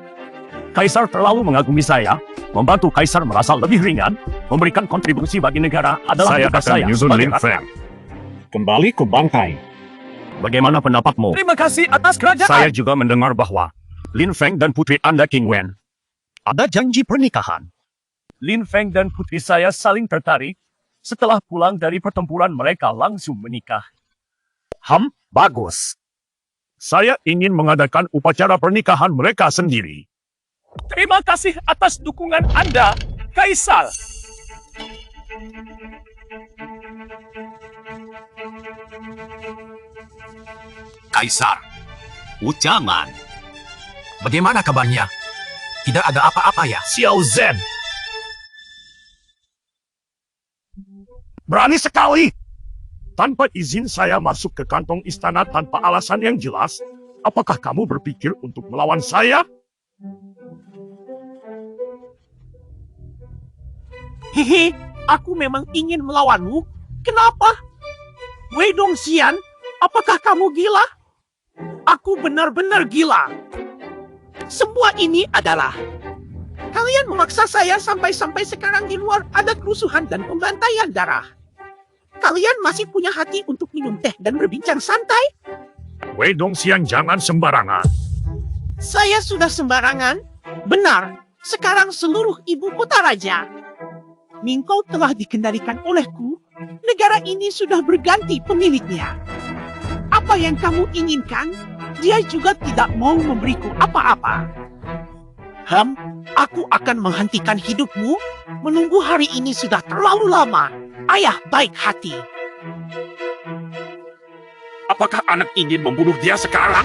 Kaisar terlalu mengagumi saya, membantu Kaisar merasa lebih ringan, memberikan kontribusi bagi negara adalah Saya tugas akan menyusun sebagai Lin rakyat. Feng. Kembali ke bangkai. Bagaimana pendapatmu? Terima kasih atas kerajaan. Saya juga mendengar bahwa Lin Feng dan putri Anda King Wen ada janji pernikahan. Lin Feng dan putri saya saling tertarik. Setelah pulang dari pertempuran mereka langsung menikah. Bagus. Saya ingin mengadakan upacara pernikahan mereka sendiri. Terima kasih atas dukungan Anda, Kaisar. Kaisar, jangan. Bagaimana kabarnya? Tidak ada apa-apa ya? Xiao Zhen. Berani sekali. Tanpa izin saya masuk ke kantong istana tanpa alasan yang jelas. Apakah kamu berpikir untuk melawan saya? Hehe, aku memang ingin melawanmu. Kenapa? Wei Dongxian, apakah kamu gila? Aku benar-benar gila. Semua ini adalah kalian memaksa saya sampai sekarang di luar ada kerusuhan dan pembantaian darah. Kalian masih punya hati untuk minum teh dan berbincang santai? Wei Dongxian, jangan sembarangan. Saya sudah sembarangan? Benar, sekarang seluruh ibu kota raja. Mingkau telah dikendalikan olehku, negara ini sudah berganti pemiliknya. Apa yang kamu inginkan, dia juga tidak mau memberiku apa-apa. Aku akan menghentikan hidupmu. Menunggu hari ini sudah terlalu lama. Ayah baik hati. Apakah anak ingin membunuh dia sekarang?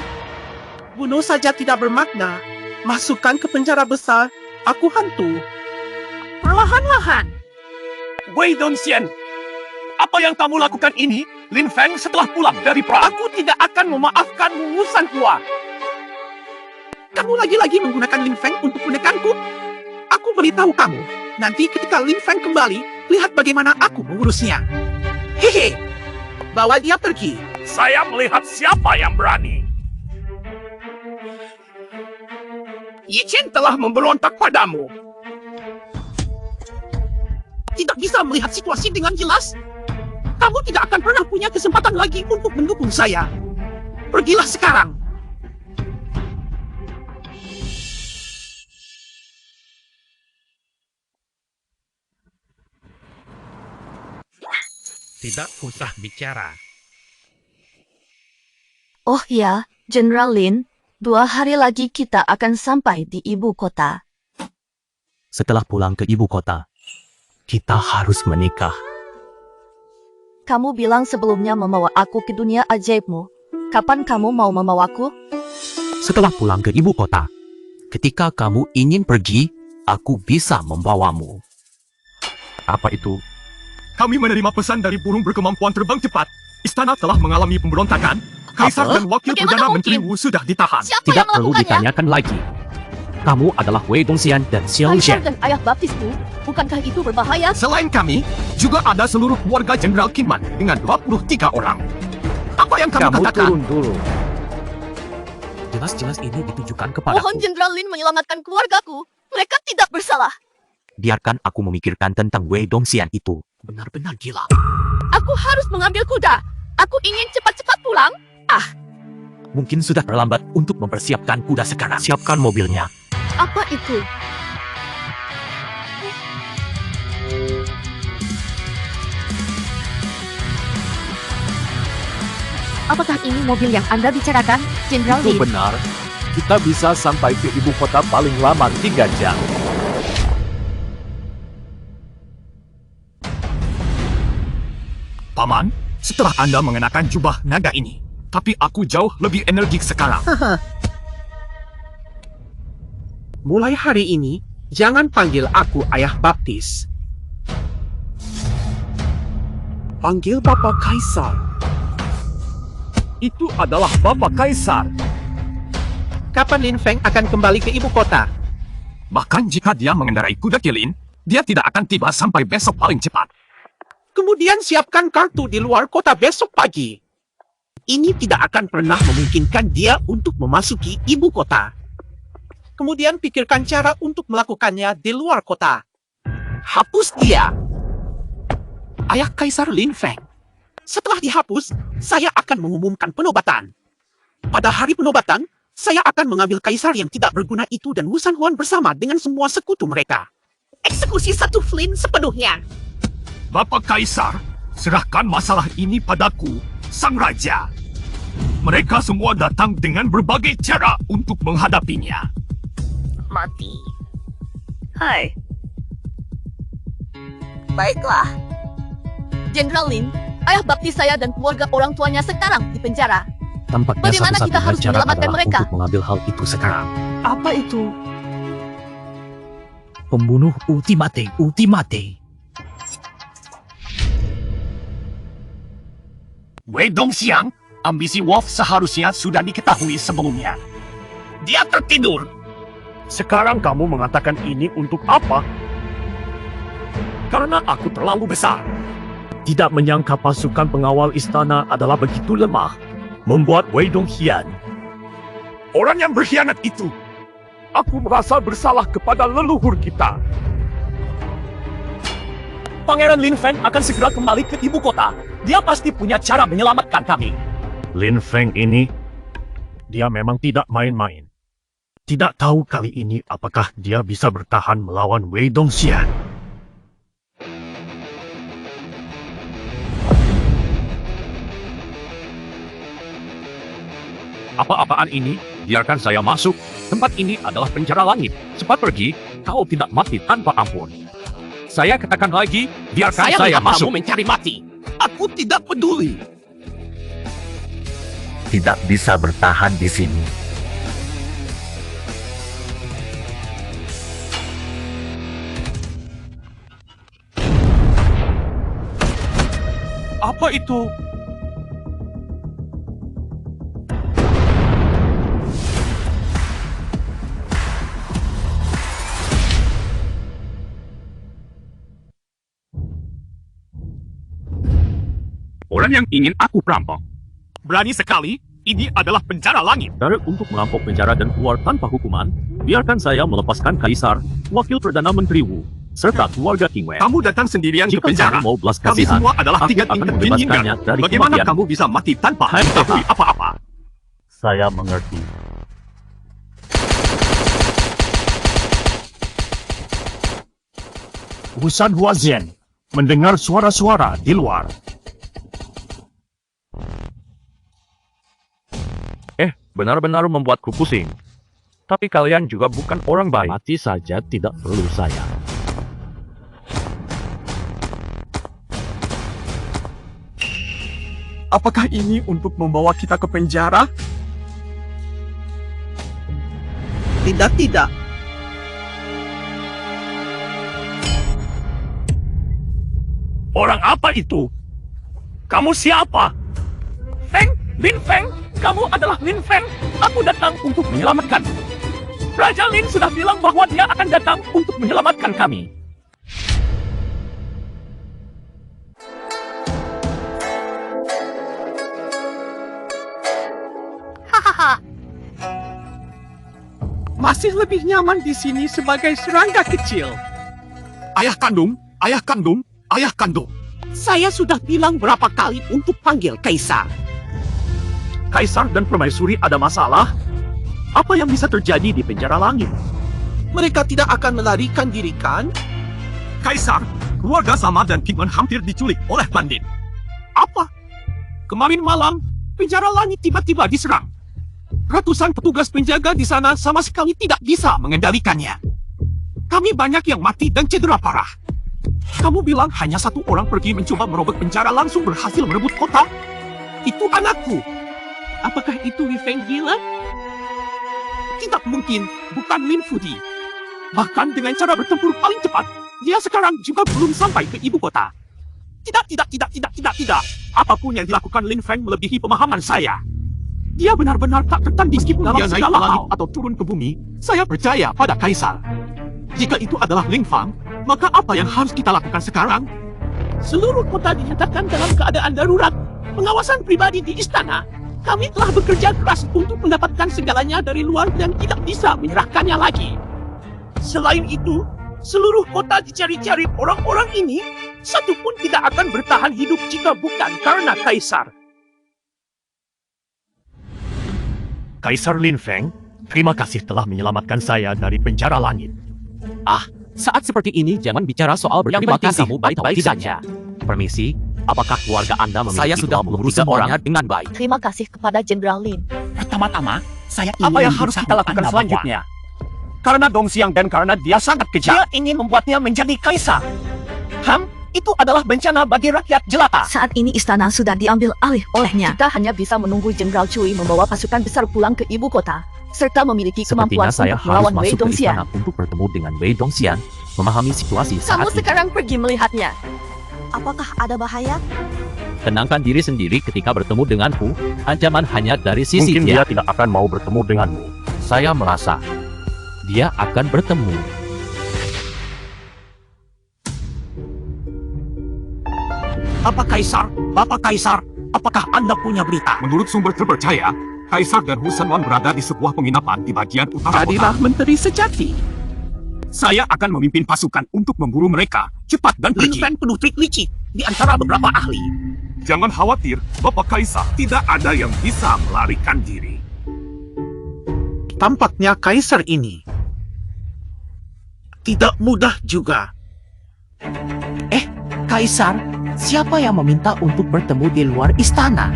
Bunuh saja tidak bermakna. Masukkan ke penjara besar, aku hantu. Perlahan-lahan. Wei Dongxian, apa yang kamu lakukan ini, Lin Feng setelah pulang dari perang? Aku tidak akan memaafkanmu, Wu San Hua. Kamu lagi-lagi menggunakan Lin Feng untuk menekanku? Aku beritahu kamu, nanti ketika Lin Feng kembali, lihat bagaimana aku mengurusnya. Hehe, bawa dia pergi. Saya melihat siapa yang berani. Yi Chen telah memberontak padamu. Tidak bisa melihat situasi dengan jelas. Kamu tidak akan pernah punya kesempatan lagi untuk mendukung saya. Pergilah sekarang. Tidak usah bicara. Oh ya, Jenderal Lin, 2 hari lagi kita akan sampai di ibu kota. Setelah pulang ke ibu kota, kita harus menikah. Kamu bilang sebelumnya membawa aku ke dunia ajaibmu. Kapan kamu mau membawaku? Setelah pulang ke ibu kota, ketika kamu ingin pergi, aku bisa membawamu. Apa itu? Kami menerima pesan dari burung berkemampuan terbang cepat. Istana telah mengalami pemberontakan. Kaisar dan Wakil Bagaimana Perdana mungkin? Menteri Wu sudah ditahan. Siapa Tidak yang perlu melakukannya? ditanyakan lagi. Kamu adalah Wei Dongxian dan Xiao Kaisar Shen. dan ayah baptisku, bukankah itu berbahaya? Selain kami, juga ada seluruh keluarga Jenderal Kinman dengan 23 orang. Apa yang kamu katakan? dulu. Jelas-jelas ini ditujukan kepadaku. Mohon Jenderal Lin menyelamatkan keluargaku. Mereka tidak bersalah. Biarkan aku memikirkan tentang Wei Dongxian itu. Benar-benar gila. Aku harus mengambil kuda. Aku ingin cepat-cepat pulang. Mungkin sudah terlambat untuk mempersiapkan kuda sekarang. Siapkan mobilnya. Apa itu? Apakah ini mobil yang Anda bicarakan, Jenderal Itu Lin? benar. Kita bisa sampai ke ibu kota paling lama 3 jam. Paman, setelah Anda mengenakan jubah naga ini, tapi aku jauh lebih energik sekarang. Mulai hari ini, jangan panggil aku ayah baptis. Panggil Bapak Kaisar. Itu adalah Bapak Kaisar. Kapan Lin Feng akan kembali ke ibu kota? Bahkan jika dia mengendarai kuda kilin, dia tidak akan tiba sampai besok paling cepat. Kemudian siapkan kartu di luar kota besok pagi. Ini tidak akan pernah memungkinkan dia untuk memasuki ibu kota. Kemudian pikirkan cara untuk melakukannya di luar kota. Hapus dia. Ayah Kaisar Lin Feng. Setelah dihapus, saya akan mengumumkan penobatan. Pada hari penobatan, saya akan mengambil kaisar yang tidak berguna itu dan Wu Sanhuan bersama dengan semua sekutu mereka. Eksekusi satu Flynn sepenuhnya. Bapak Kaisar, serahkan masalah ini padaku, Sang Raja. Mereka semua datang dengan berbagai cara untuk menghadapinya. Mati. Hai. Baiklah. Jenderal Lin, ayah baptis saya dan keluarga orang tuanya sekarang di penjara. Tampaknya Bagaimana kita satu-satunya harus cara menyelamatkan adalah mereka? untuk mengambil hal itu sekarang. Apa itu? Pembunuh ultimate. Wei Dongxiang, ambisi Wolf seharusnya sudah diketahui sebelumnya. Dia tertidur. Sekarang kamu mengatakan ini untuk apa? Karena aku terlalu besar. Tidak menyangka pasukan pengawal istana adalah begitu lemah. Membuat Wei Dongxian. Orang yang berkhianat itu. Aku merasa bersalah kepada leluhur kita. Pangeran Lin Feng akan segera kembali ke ibu kota. Dia pasti punya cara menyelamatkan kami. Lin Feng ini, dia memang tidak main-main. Tidak tahu kali ini apakah dia bisa bertahan melawan Wei Dongxian. Apa-apaan ini? Biarkan saya masuk. Tempat ini adalah penjara langit. Cepat pergi, kau tidak mati tanpa ampun. Saya katakan lagi, biarkan saya masuk. Kamu mencari mati. Aku tidak peduli. Tidak bisa bertahan di sini. Apa itu? Orang yang ingin aku perampok. Berani sekali, ini adalah penjara langit. Dari untuk merampok penjara dan keluar tanpa hukuman, biarkan saya melepaskan Kaisar, Wakil Perdana Menteri Wu, serta keluarga King Wei. Kamu datang sendirian ke Jika penjara. kamu mau belas Kami kasihan, semua adalah aku tiga akan tingkat membebaskannya Jin dari Bagaimana kematian. kamu bisa mati tanpa Hai, mengetahui Papa. apa-apa? Saya mengerti. Wu Sanhuan mendengar suara-suara di luar. benar-benar membuatku pusing. Tapi kalian juga bukan orang baik. Mati saja tidak perlu saya. Apakah ini untuk membawa kita ke penjara? Tidak, tidak. Orang apa itu? Kamu siapa? Feng, Lin Feng, kamu adalah Lin Feng. Aku datang untuk menyelamatkan. Raja Lin sudah bilang bahwa dia akan datang untuk menyelamatkan kami. Masih lebih nyaman di sini sebagai serangga kecil. Ayah kandung, ayah kandung, ayah kandung. Saya sudah bilang berapa kali untuk panggil Kaisar. Kaisar dan Permaisuri ada masalah? Apa yang bisa terjadi di penjara langit? Mereka tidak akan melarikan diri, kan? Kaisar, keluarga Sama dan Pigman hampir diculik oleh bandit. Apa? Kemarin malam, penjara langit tiba-tiba diserang. Ratusan petugas penjaga di sana sama sekali tidak bisa mengendalikannya. Kami banyak yang mati dan cedera parah. Kamu bilang hanya satu orang pergi mencoba merobek penjara langsung berhasil merebut kota? Itu anakku. Apakah itu Li Feng gila? Tidak mungkin, bukan Lin Fudi. Bahkan dengan cara bertempur paling cepat, dia sekarang juga belum sampai ke ibu kota. Tidak. Apapun yang dilakukan Lin Feng melebihi pemahaman saya. Dia benar-benar tak tertanding dalam segala hal atau turun ke bumi. Saya percaya pada Kaisar. Jika itu adalah Ling Fang, maka apa yang harus kita lakukan sekarang? Seluruh kota dinyatakan dalam keadaan darurat. Pengawasan pribadi di istana. Kami telah bekerja keras untuk mendapatkan segalanya dari luar dan tidak bisa menyerahkannya lagi. Selain itu, seluruh kota dicari-cari orang-orang ini. Satu pun tidak akan bertahan hidup jika bukan karena Kaisar. Kaisar Lin Feng, terima kasih telah menyelamatkan saya dari penjara langit. Saat seperti ini jangan bicara soal berterima kasih. Kamu baik-baik saja. Permisi, apakah keluarga Anda memiliki Saya sudah mengurus semuanya dengan baik. Terima kasih kepada Jenderal Lin. Pertama-tama, saya ingin Apa yang harus kita memberitahu lakukan Anda selanjutnya? Karena Dongxiang dan karena dia sangat kejam. Dia ingin membuatnya menjadi kaisar. Itu adalah bencana bagi rakyat jelata. Saat ini istana sudah diambil alih olehnya. Kita hanya bisa menunggu Jenderal Cui membawa pasukan besar pulang ke ibu kota, serta memiliki Sepertinya kemampuan saya untuk harus melawan Wei masuk ke Dongxian. istana untuk bertemu dengan Wei Dongxian, memahami situasi saat Kamu ini. sekarang pergi melihatnya. Apakah ada bahaya? Tenangkan diri sendiri ketika bertemu denganku. Ancaman hanya dari sisi Mungkin dia. dia tidak akan mau bertemu denganmu. Saya merasa dia akan bertemu. Bapak Kaisar, apakah Anda punya berita? Menurut sumber terpercaya, Kaisar dan Hu Sanwan berada di sebuah penginapan di bagian utara Jadilah kota. menteri sejati. Saya akan memimpin pasukan untuk memburu mereka. Cepat dan Lin pergi. Feng penuh trik licik di antara beberapa ahli. Jangan khawatir, Bapak Kaisar. Tidak ada yang bisa melarikan diri. Tampaknya Kaisar ini tidak mudah juga. Kaisar, siapa yang meminta untuk bertemu di luar istana?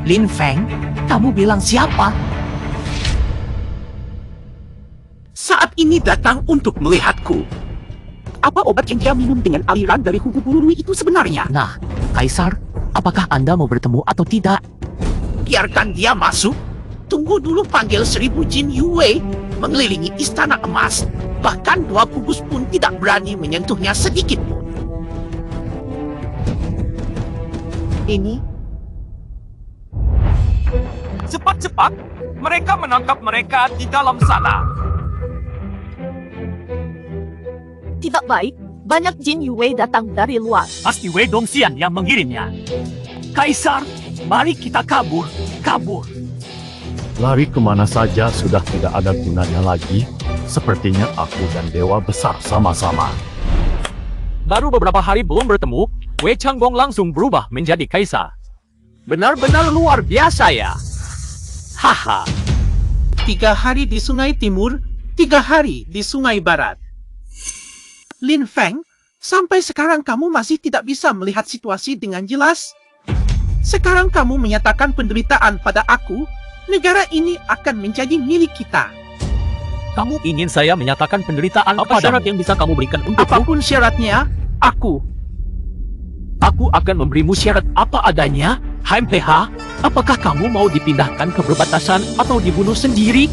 Lin Feng, kamu bilang siapa? Saat ini datang untuk melihatku. Apa obat yang dia minum dengan aliran dari kuku Bulurui itu sebenarnya? Nah, Kaisar, apakah Anda mau bertemu atau tidak? Biarkan dia masuk. Tunggu dulu panggil 1000 Jin Yue mengelilingi istana emas. Bahkan 2 kubus pun tidak berani menyentuhnya sedikit pun. Ini Cepat-cepat, mereka menangkap mereka di dalam sana. Tidak baik. Banyak Jin Yue datang dari luar. Pasti Wei Dongxian yang mengirimnya. Kaisar, mari kita kabur. Lari kemana saja sudah tidak ada gunanya lagi. Sepertinya aku dan Dewa Besar sama-sama. Baru beberapa hari belum bertemu, Wei Changgong langsung berubah menjadi kaisar. Benar-benar luar biasa ya. Haha. 3 hari di Sungai Timur, 3 hari di Sungai Barat. Lin Feng, sampai sekarang kamu masih tidak bisa melihat situasi dengan jelas? Sekarang kamu menyatakan penderitaan pada aku, negara ini akan menjadi milik kita. Kamu ingin saya menyatakan penderitaan apa syarat yang bisa kamu berikan untukku? Apapun syaratnya, aku akan memberimu syarat apa adanya. HMPH, apakah kamu mau dipindahkan ke perbatasan atau dibunuh sendiri?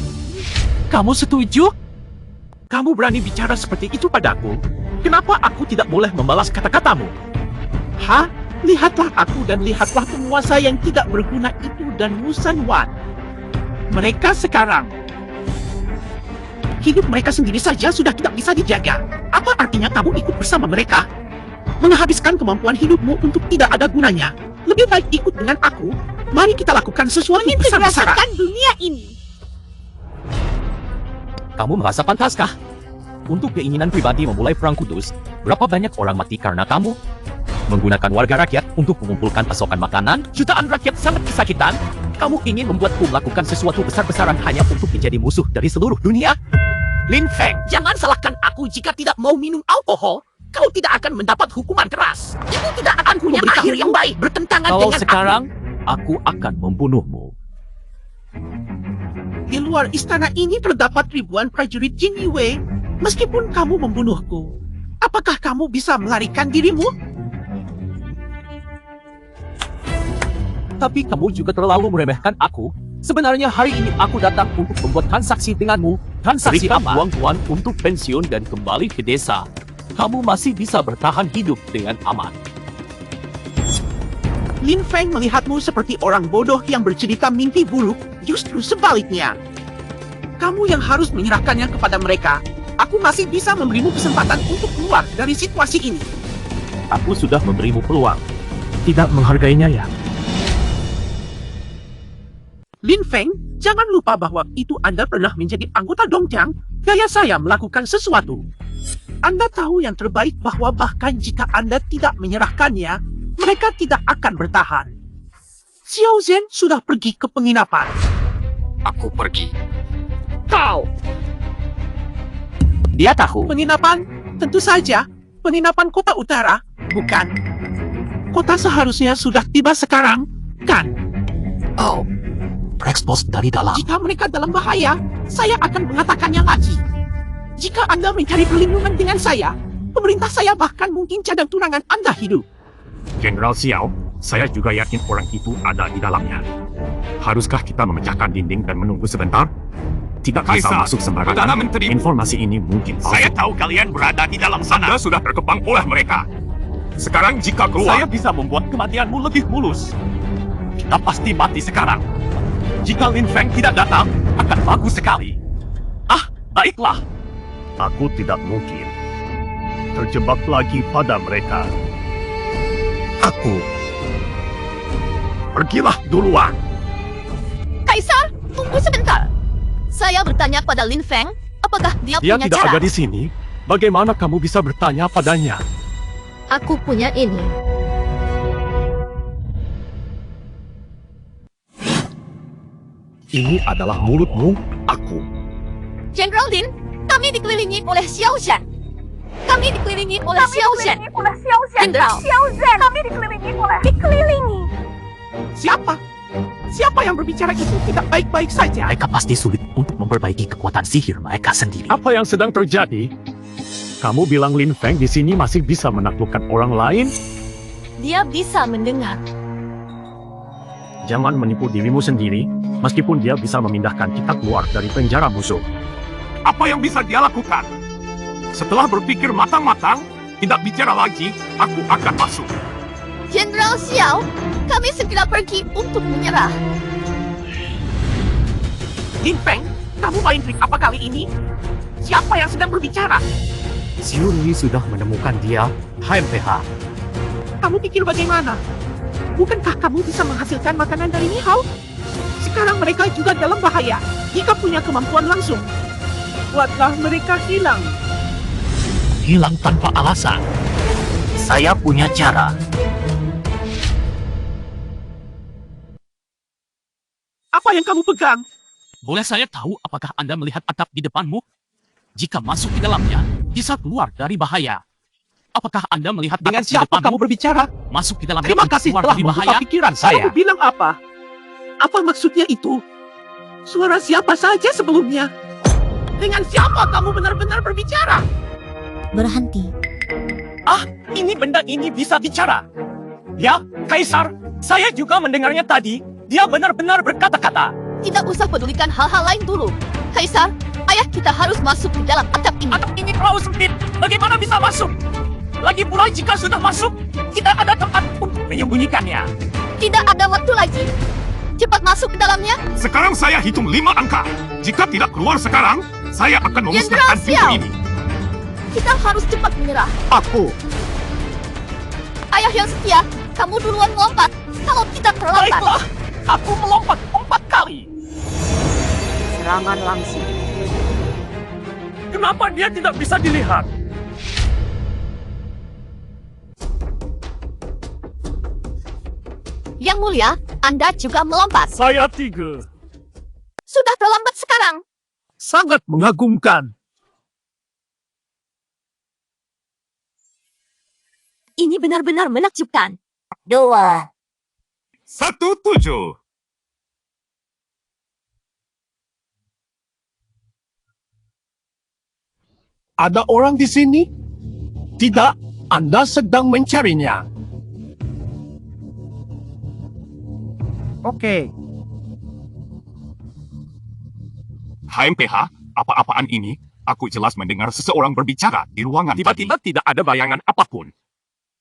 Kamu setuju? Kamu berani bicara seperti itu padaku? Kenapa aku tidak boleh membalas kata-katamu? Lihatlah aku dan lihatlah penguasa yang tidak berguna itu dan Musan Wan. Mereka sekarang, hidup mereka sendiri saja sudah tidak bisa dijaga. Apa artinya kamu ikut bersama mereka? Menghabiskan kemampuan hidupmu untuk tidak ada gunanya. Lebih baik ikut dengan aku. Mari kita lakukan sesuatu besar-besaran. Mengintegrasikan dunia ini. Kamu merasa pantaskah? Untuk keinginan pribadi memulai perang kudus, berapa banyak orang mati karena kamu? Menggunakan warga rakyat untuk mengumpulkan pasokan makanan, jutaan rakyat sangat kesakitan. Kamu ingin membuatku melakukan sesuatu besar-besaran hanya untuk menjadi musuh dari seluruh dunia? Lin Feng, jangan salahkan aku jika tidak mau minum alkohol. Kau tidak akan mendapat hukuman keras. Itu tidak akan punya akhir yang baik bertentangan Kalau dengan sekarang, aku akan membunuhmu. Di luar istana ini terdapat ribuan prajurit Jin Yue. Meskipun kamu membunuhku, apakah kamu bisa melarikan dirimu? Tapi kamu juga terlalu meremehkan aku. Sebenarnya hari ini aku datang untuk membuat transaksi denganmu. Transaksi Berikan apa? Uang-uang untuk pensiun dan kembali ke desa. Kamu masih bisa bertahan hidup dengan aman. Lin Feng melihatmu seperti orang bodoh yang bercerita mimpi buruk, justru sebaliknya. Kamu yang harus menyerahkannya kepada mereka. Aku masih bisa memberimu kesempatan untuk keluar dari situasi ini. Aku sudah memberimu peluang. Tidak menghargainya ya? Lin Feng, jangan lupa bahwa itu Anda pernah menjadi anggota Dongjiang. Gaya saya melakukan sesuatu. Anda tahu yang terbaik bahwa bahkan jika Anda tidak menyerahkannya, mereka tidak akan bertahan. Xiao Zhen sudah pergi ke penginapan. Aku pergi. Kau! Dia tahu. Penginapan? Tentu saja. Penginapan kota utara, bukan? Kota seharusnya sudah tiba sekarang, kan? Oh, Rexpos dari dalam. Jika mereka dalam bahaya, saya akan mengatakannya lagi. Jika Anda mencari perlindungan dengan saya, pemerintah saya bahkan mungkin cadang tunangan Anda hidup. Jenderal Xiao, saya juga yakin orang itu ada di dalamnya. Haruskah kita memecahkan dinding dan menunggu sebentar? Tidak bisa masuk sembarangan. Perdana Menteri, informasi ini mungkin palsu. Saya tahu kalian berada di dalam sana. Anda sudah terkepang oleh mereka. Sekarang jika keluar, Saya bisa membuat kematianmu lebih mulus. Kita pasti mati sekarang. Jika Lin Feng tidak datang, akan bagus sekali. Baiklah. Aku tidak mungkin terjebak lagi pada mereka. pergilah duluan. Kaisar, tunggu sebentar. Saya bertanya pada Lin Feng, apakah dia Dia punya tidak cara? ada di sini. Bagaimana kamu bisa bertanya padanya? Aku punya ini. Ini adalah mulutmu, aku. Jenderal Lin, kami dikelilingi oleh Xiao Zhen. Kami dikelilingi oleh Xiao Zhen. Jenderal. Kami dikelilingi. Siapa? Siapa yang berbicara itu tidak baik-baik saja? Mereka pasti sulit untuk memperbaiki kekuatan sihir mereka sendiri. Apa yang sedang terjadi? Kamu bilang Lin Feng di sini masih bisa menaklukkan orang lain? Dia bisa mendengar. Jangan menipu dirimu sendiri, meskipun dia bisa memindahkan kita keluar dari penjara musuh. Apa yang bisa dia lakukan? Setelah berpikir matang-matang, tidak bicara lagi, aku akan masuk. Jenderal Xiao, kami segera pergi untuk menyerah. Lin Feng, kamu main trik apa kali ini? Siapa yang sedang berbicara? Xiu Rui sudah menemukan dia, HMPH. Kamu pikir bagaimana? Bukankah kamu bisa menghasilkan makanan dari Nihao? Sekarang mereka juga dalam bahaya. Jika punya kemampuan langsung, buatlah mereka hilang. Hilang tanpa alasan. Saya punya cara. Apa yang kamu pegang? Boleh saya tahu apakah Anda melihat atap di depanmu? Jika masuk ke dalamnya, bisa keluar dari bahaya. Apakah Anda melihat Dengan bakat di siapa depanmu? kamu berbicara? Masuk ke dalam Terima ring kasih keluar telah dari membuka bahaya? pikiran saya. Kamu bilang apa? Apa maksudnya itu? Suara siapa saja sebelumnya? Dengan siapa kamu benar-benar berbicara? Berhenti. Ini benda ini bisa bicara. Ya, Kaisar, saya juga mendengarnya tadi. Dia benar-benar berkata-kata. Tidak usah pedulikan hal-hal lain dulu. Kaisar, ayah kita harus masuk ke dalam atap ini. Atap ini terlalu sempit. Bagaimana bisa masuk? Lagi pula jika sudah masuk, tidak ada tempat untuk menyembunyikannya. Tidak ada waktu lagi. Cepat masuk ke dalamnya. Sekarang saya hitung 5 angka. Jika tidak keluar sekarang, saya akan memusnahkan pintu Xiao. ini. Kita harus cepat menyerah. Aku. Ayah yang setia, kamu duluan melompat. Kalau kita terlambat. Baiklah, aku melompat 4 kali. Serangan langsung. Kenapa dia tidak bisa dilihat? Yang mulia, Anda juga melompat. Saya 3. Sudah terlambat sekarang. Sangat mengagumkan. Ini benar-benar menakjubkan. 17. Ada orang di sini? Tidak, Anda sedang mencarinya. Oke. HMPH, apa-apaan ini? Aku jelas mendengar seseorang berbicara di ruangan Tiba-tiba tadi. tidak ada bayangan apapun.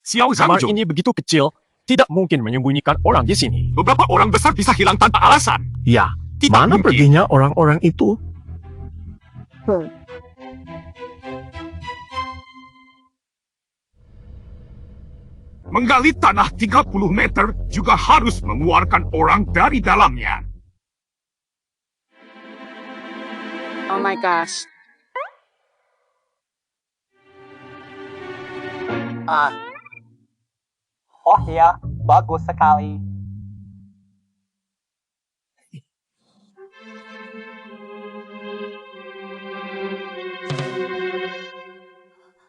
Xiao Kamar Zhangzhou. ini begitu kecil, tidak mungkin menyembunyikan orang di sini. Beberapa orang besar bisa hilang tanpa alasan. Ya, Tidak mana mungkin. perginya orang-orang itu? Menggali tanah 30 meter juga harus mengeluarkan orang dari dalamnya. Oh my gosh. Oh ya, bagus sekali.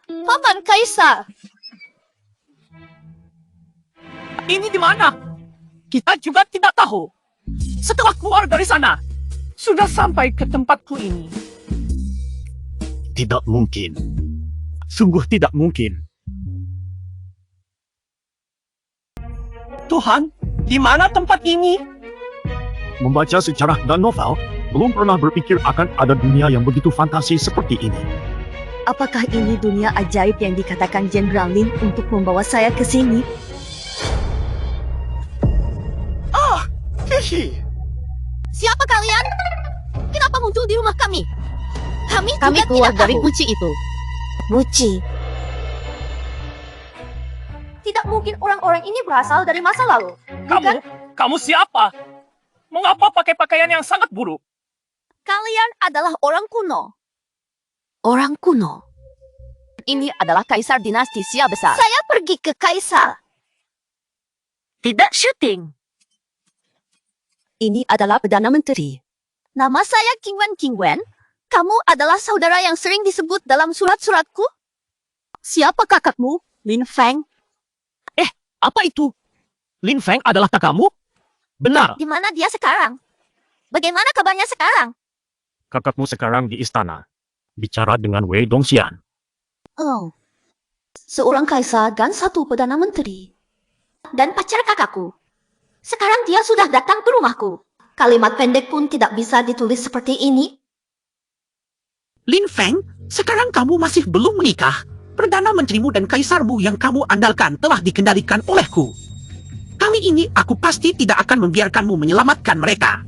Paman Kaisar. Ini di mana? Kita juga tidak tahu. Setelah keluar dari sana, sudah sampai ke tempatku ini. Tidak mungkin. Sungguh tidak mungkin. Tuhan, di mana tempat ini? Membaca sejarah dan novel, belum pernah berpikir akan ada dunia yang begitu fantasi seperti ini. Apakah ini dunia ajaib yang dikatakan Jenderal Lin untuk membawa saya ke sini? Hihi. Siapa kalian? Kenapa muncul di rumah kami? Kami juga keluar tidak dari tahu. guci itu. Guci. Tidak mungkin orang-orang ini berasal dari masa lalu. Kamu siapa? Mengapa pakai pakaian yang sangat buruk? Kalian adalah orang kuno. Orang kuno. Ini adalah Kaisar Dinasti Xia Besar. Saya pergi ke Kaisar. Tidak syuting. Ini adalah Perdana Menteri. Nama saya Qingwen Qingwen. Kamu adalah saudara yang sering disebut dalam surat-suratku? Siapa kakakmu? Lin Feng. Apa itu? Lin Feng adalah kakakmu? Benar. Di mana dia sekarang? Bagaimana kabarnya sekarang? Kakakmu sekarang di istana. Bicara dengan Wei Dongxian. Oh, seorang kaisar dan satu perdana menteri. Dan pacar kakakku. Sekarang dia sudah datang ke rumahku. Kalimat pendek pun tidak bisa ditulis seperti ini. Lin Feng, sekarang kamu masih belum menikah. Perdana Menterimu dan Kaisarmu yang kamu andalkan telah dikendalikan olehku. Kali ini aku pasti tidak akan membiarkanmu menyelamatkan mereka.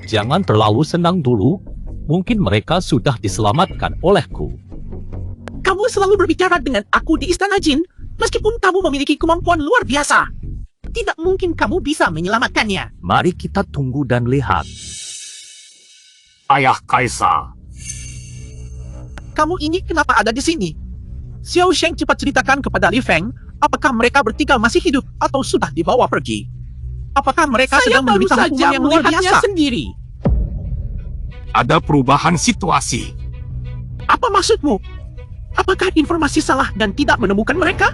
Jangan terlalu senang dulu. Mungkin mereka sudah diselamatkan olehku. Kamu selalu berbicara dengan aku di Istana Jin, meskipun kamu memiliki kemampuan luar biasa. Tidak mungkin kamu bisa menyelamatkannya. Mari kita tunggu dan lihat. Ayah Kaisar. Kamu ini kenapa ada di sini? Xiao Sheng cepat ceritakan kepada Li Feng, apakah mereka bertiga masih hidup atau sudah dibawa pergi? Apakah mereka Saya sedang baru menderita saja hukuman yang luar melihatnya biasa? sendiri. Ada perubahan situasi. Apa maksudmu? Apakah informasi salah dan tidak menemukan mereka?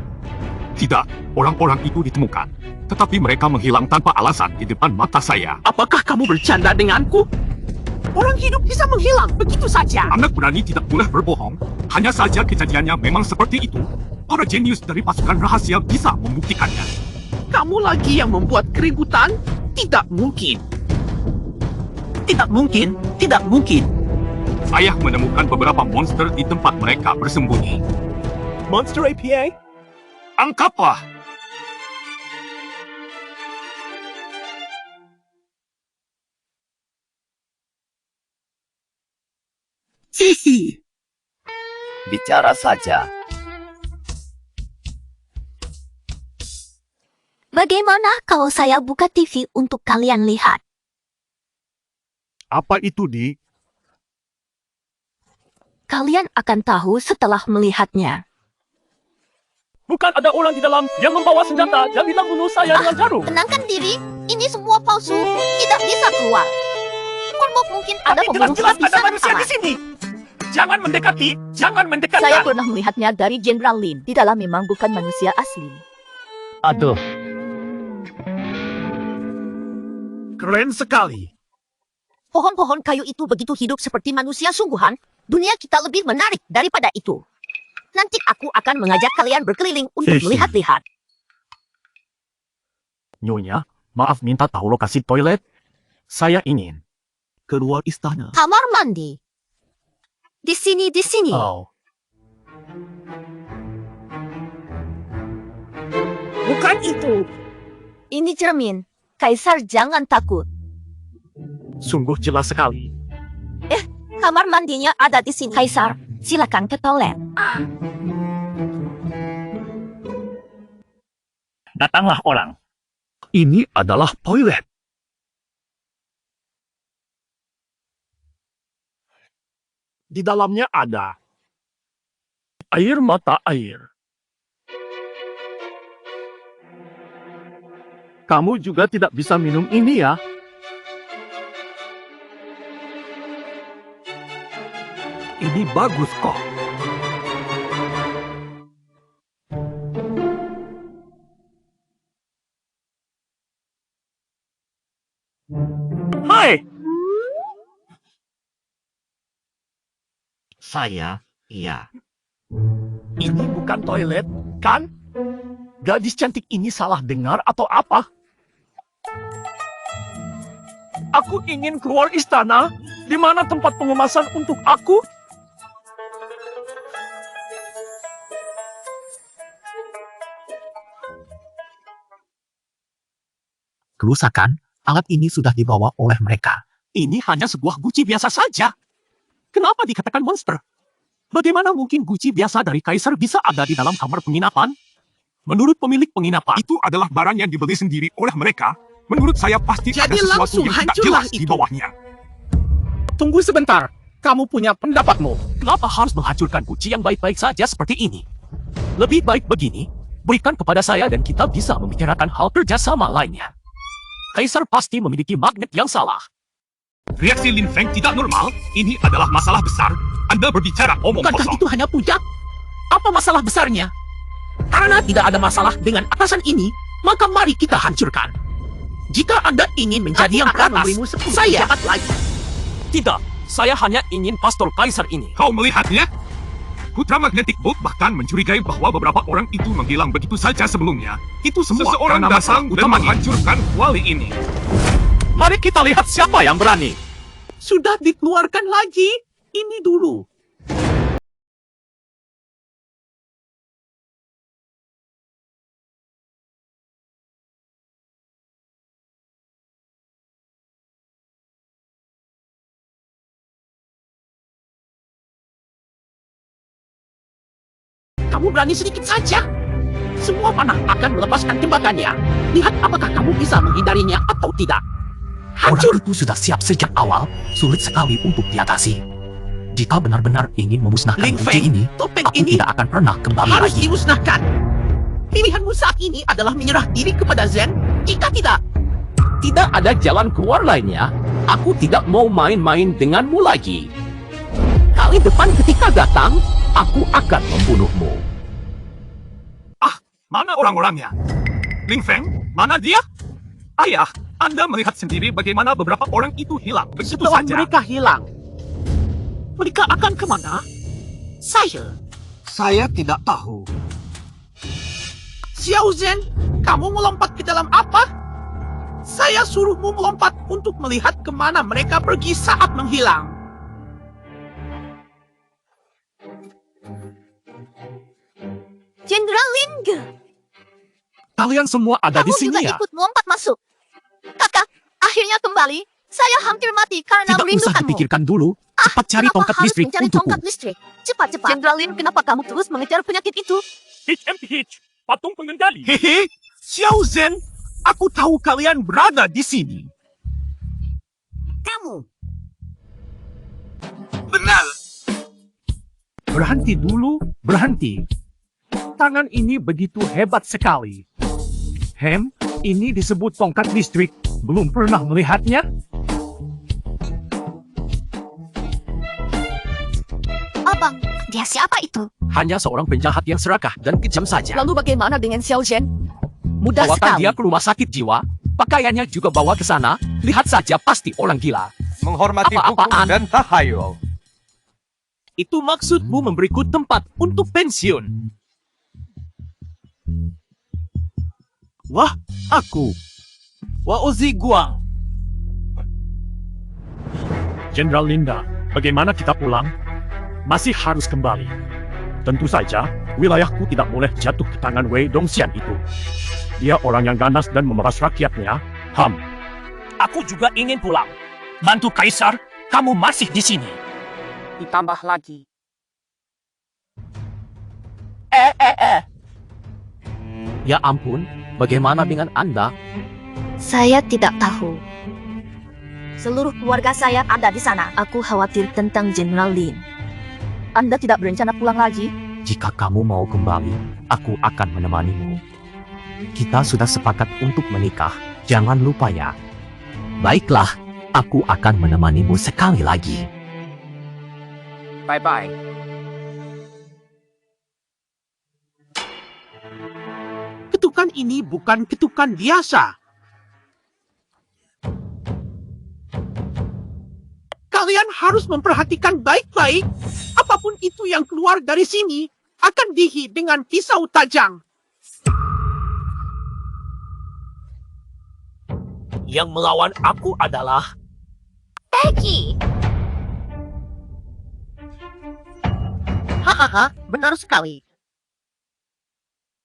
Tidak, orang-orang itu ditemukan. Tetapi mereka menghilang tanpa alasan di depan mata saya. Apakah kamu bercanda denganku? Orang hidup bisa menghilang begitu saja. Anak berani tidak boleh berbohong. Hanya saja kejadiannya memang seperti itu. Para jenius dari pasukan rahasia bisa membuktikannya. Kamu lagi yang membuat keributan? Tidak mungkin. Tidak mungkin. Tidak mungkin. Saya menemukan beberapa monster di tempat mereka bersembunyi. Monster APA? Angkaplah! Hihi. Bicara saja. Bagaimana kalau saya buka TV untuk kalian lihat? Apa itu, Di? Kalian akan tahu setelah melihatnya. Bukan ada orang di dalam yang membawa senjata dan bilang bunuh saya dengan jarum. Tenangkan diri, ini semua palsu, tidak bisa keluar. Kormok mungkin ada pembunuh Jelas-jelas ada bisa manusia di sini. Jangan mendekati, jangan mendekati. Saya pernah melihatnya dari Jenderal Lin. Di dalam memang bukan manusia asli. Aduh, Keren sekali. Pohon-pohon kayu itu begitu hidup seperti manusia sungguhan. Dunia kita lebih menarik daripada itu. Nanti aku akan mengajak kalian berkeliling untuk Hihi. melihat-lihat. Nyonya, maaf minta tahu lokasi toilet. Saya ingin keluar istana. Kamar mandi. Di sini, di sini. Oh. Bukan itu. Ini cermin. Kaisar jangan takut. Sungguh jelas sekali. Kamar mandinya ada di sini. Kaisar, silakan ke toilet. datanglah orang. Ini adalah toilet. Di dalamnya ada air mata air. Kamu juga tidak bisa minum ini ya? Ini bagus kok. Hai! Saya, iya. Ini bukan toilet, kan? Gadis cantik ini salah dengar atau apa? Aku ingin keluar istana. Di mana tempat pengemasan untuk aku? Kerusakan, alat ini sudah dibawa oleh mereka. Ini hanya sebuah guci biasa saja. Kenapa dikatakan monster? Bagaimana mungkin guci biasa dari kaisar bisa ada di dalam kamar penginapan? Menurut pemilik penginapan, Itu adalah barang yang dibeli sendiri oleh mereka. Menurut saya pasti ada Jadi sesuatu langsung yang tidak hancurlah jelas di itu. bawahnya. tunggu sebentar. Kamu punya pendapatmu. Kenapa harus menghancurkan guci yang baik-baik saja seperti ini? Lebih baik begini, berikan kepada saya dan kita bisa membicarakan hal kerjasama lainnya. Kaisar pasti memiliki magnet yang salah. Reaksi Lin Feng tidak normal. Ini adalah masalah besar. Anda berbicara omong Bukankah kosong. itu hanya puncak? Apa masalah besarnya? Karena tidak ada masalah dengan atasan ini, maka mari kita hancurkan. Jika Anda ingin menjadi yang teratas, saya lagi. Tidak, saya hanya ingin pastor kaisar ini. Kau melihatnya? Putra Magnetic Bolt bahkan mencurigai bahwa beberapa orang itu menghilang begitu saja sebelumnya. Itu semua Seseorang karena masalah datang dan utama menghancurkan wali ini. Mari kita lihat siapa yang berani. Sudah dikeluarkan lagi. Ini dulu. Kamu berani sedikit saja. Semua panah akan melepaskan tembakannya. Lihat apakah kamu bisa menghindarinya atau tidak. Hancur! Orang itu sudah siap sejak awal, sulit sekali untuk diatasi. Jika benar-benar ingin memusnahkan Lin kunci Feng, ini, topeng aku ini tidak akan pernah kembali harus lagi. dimusnahkan. Pilihanmu saat ini adalah menyerah diri kepada Zen. Jika tidak, Tidak ada jalan keluar lainnya. Aku tidak mau main-main denganmu lagi. Kali depan ketika datang, aku akan membunuhmu. Mana orang-orangnya? Lin Feng, mana dia? Ayah, Anda melihat sendiri bagaimana beberapa orang itu hilang begitu Setelah saja. mereka hilang, mereka akan kemana? Saya tidak tahu. Xiao Zhen, kamu melompat ke dalam apa? Saya suruhmu melompat untuk melihat kemana mereka pergi saat menghilang. Jenderal Lin Ge, Kalian semua ada di kamu sini juga ya? ikut melompat masuk. Kakak, akhirnya kembali. Saya hampir mati karena Tidak usah merindukanmu. dipikirkan dulu. Cepat cari Kenapa tongkat harus listrik mencari untukku. tongkat listrik? Cepat-cepat. Jenderal Lin, kenapa kamu terus mengejar penyakit itu? HMPH, patung pengendali. Hehe, Xiao Zhen, aku tahu kalian berada di sini. Kamu. Benar. Berhenti dulu, berhenti. Tangan ini begitu hebat sekali. Ini disebut tongkat listrik. Belum pernah melihatnya? Abang, dia siapa itu? Hanya seorang penjahat yang serakah dan kejam saja. Lalu bagaimana dengan Xiao Zhen? Mudah Bawakan sekali. dia ke rumah sakit jiwa. Pakaiannya juga bawa ke sana. Lihat saja, pasti orang gila. Menghormati Apa-apaan? hukum dan tahayul. Itu maksudmu memberiku tempat untuk pensiun. Wah, aku. Waozi Guang. Jenderal Linda, bagaimana kita pulang? Masih harus kembali. Tentu saja, wilayahku tidak boleh jatuh ke tangan Wei Dongxian itu. Dia orang yang ganas dan memeras rakyatnya. Aku juga ingin pulang. Mantu Kaisar, kamu masih di sini. Ditambah lagi. Ya ampun, bagaimana dengan Anda? Saya tidak tahu. Seluruh keluarga saya ada di sana. Aku khawatir tentang Jenderal Lin. Anda tidak berencana pulang lagi? Jika kamu mau kembali, aku akan menemanimu. Kita sudah sepakat untuk menikah. Jangan lupa ya. Baiklah, aku akan menemanimu sekali lagi. Bye-bye. Ketukan ini bukan ketukan biasa. Kalian harus memperhatikan baik-baik. Apapun itu yang keluar dari sini akan dihi dengan pisau tajam. Yang melawan aku adalah Peggy! Hahaha, benar sekali.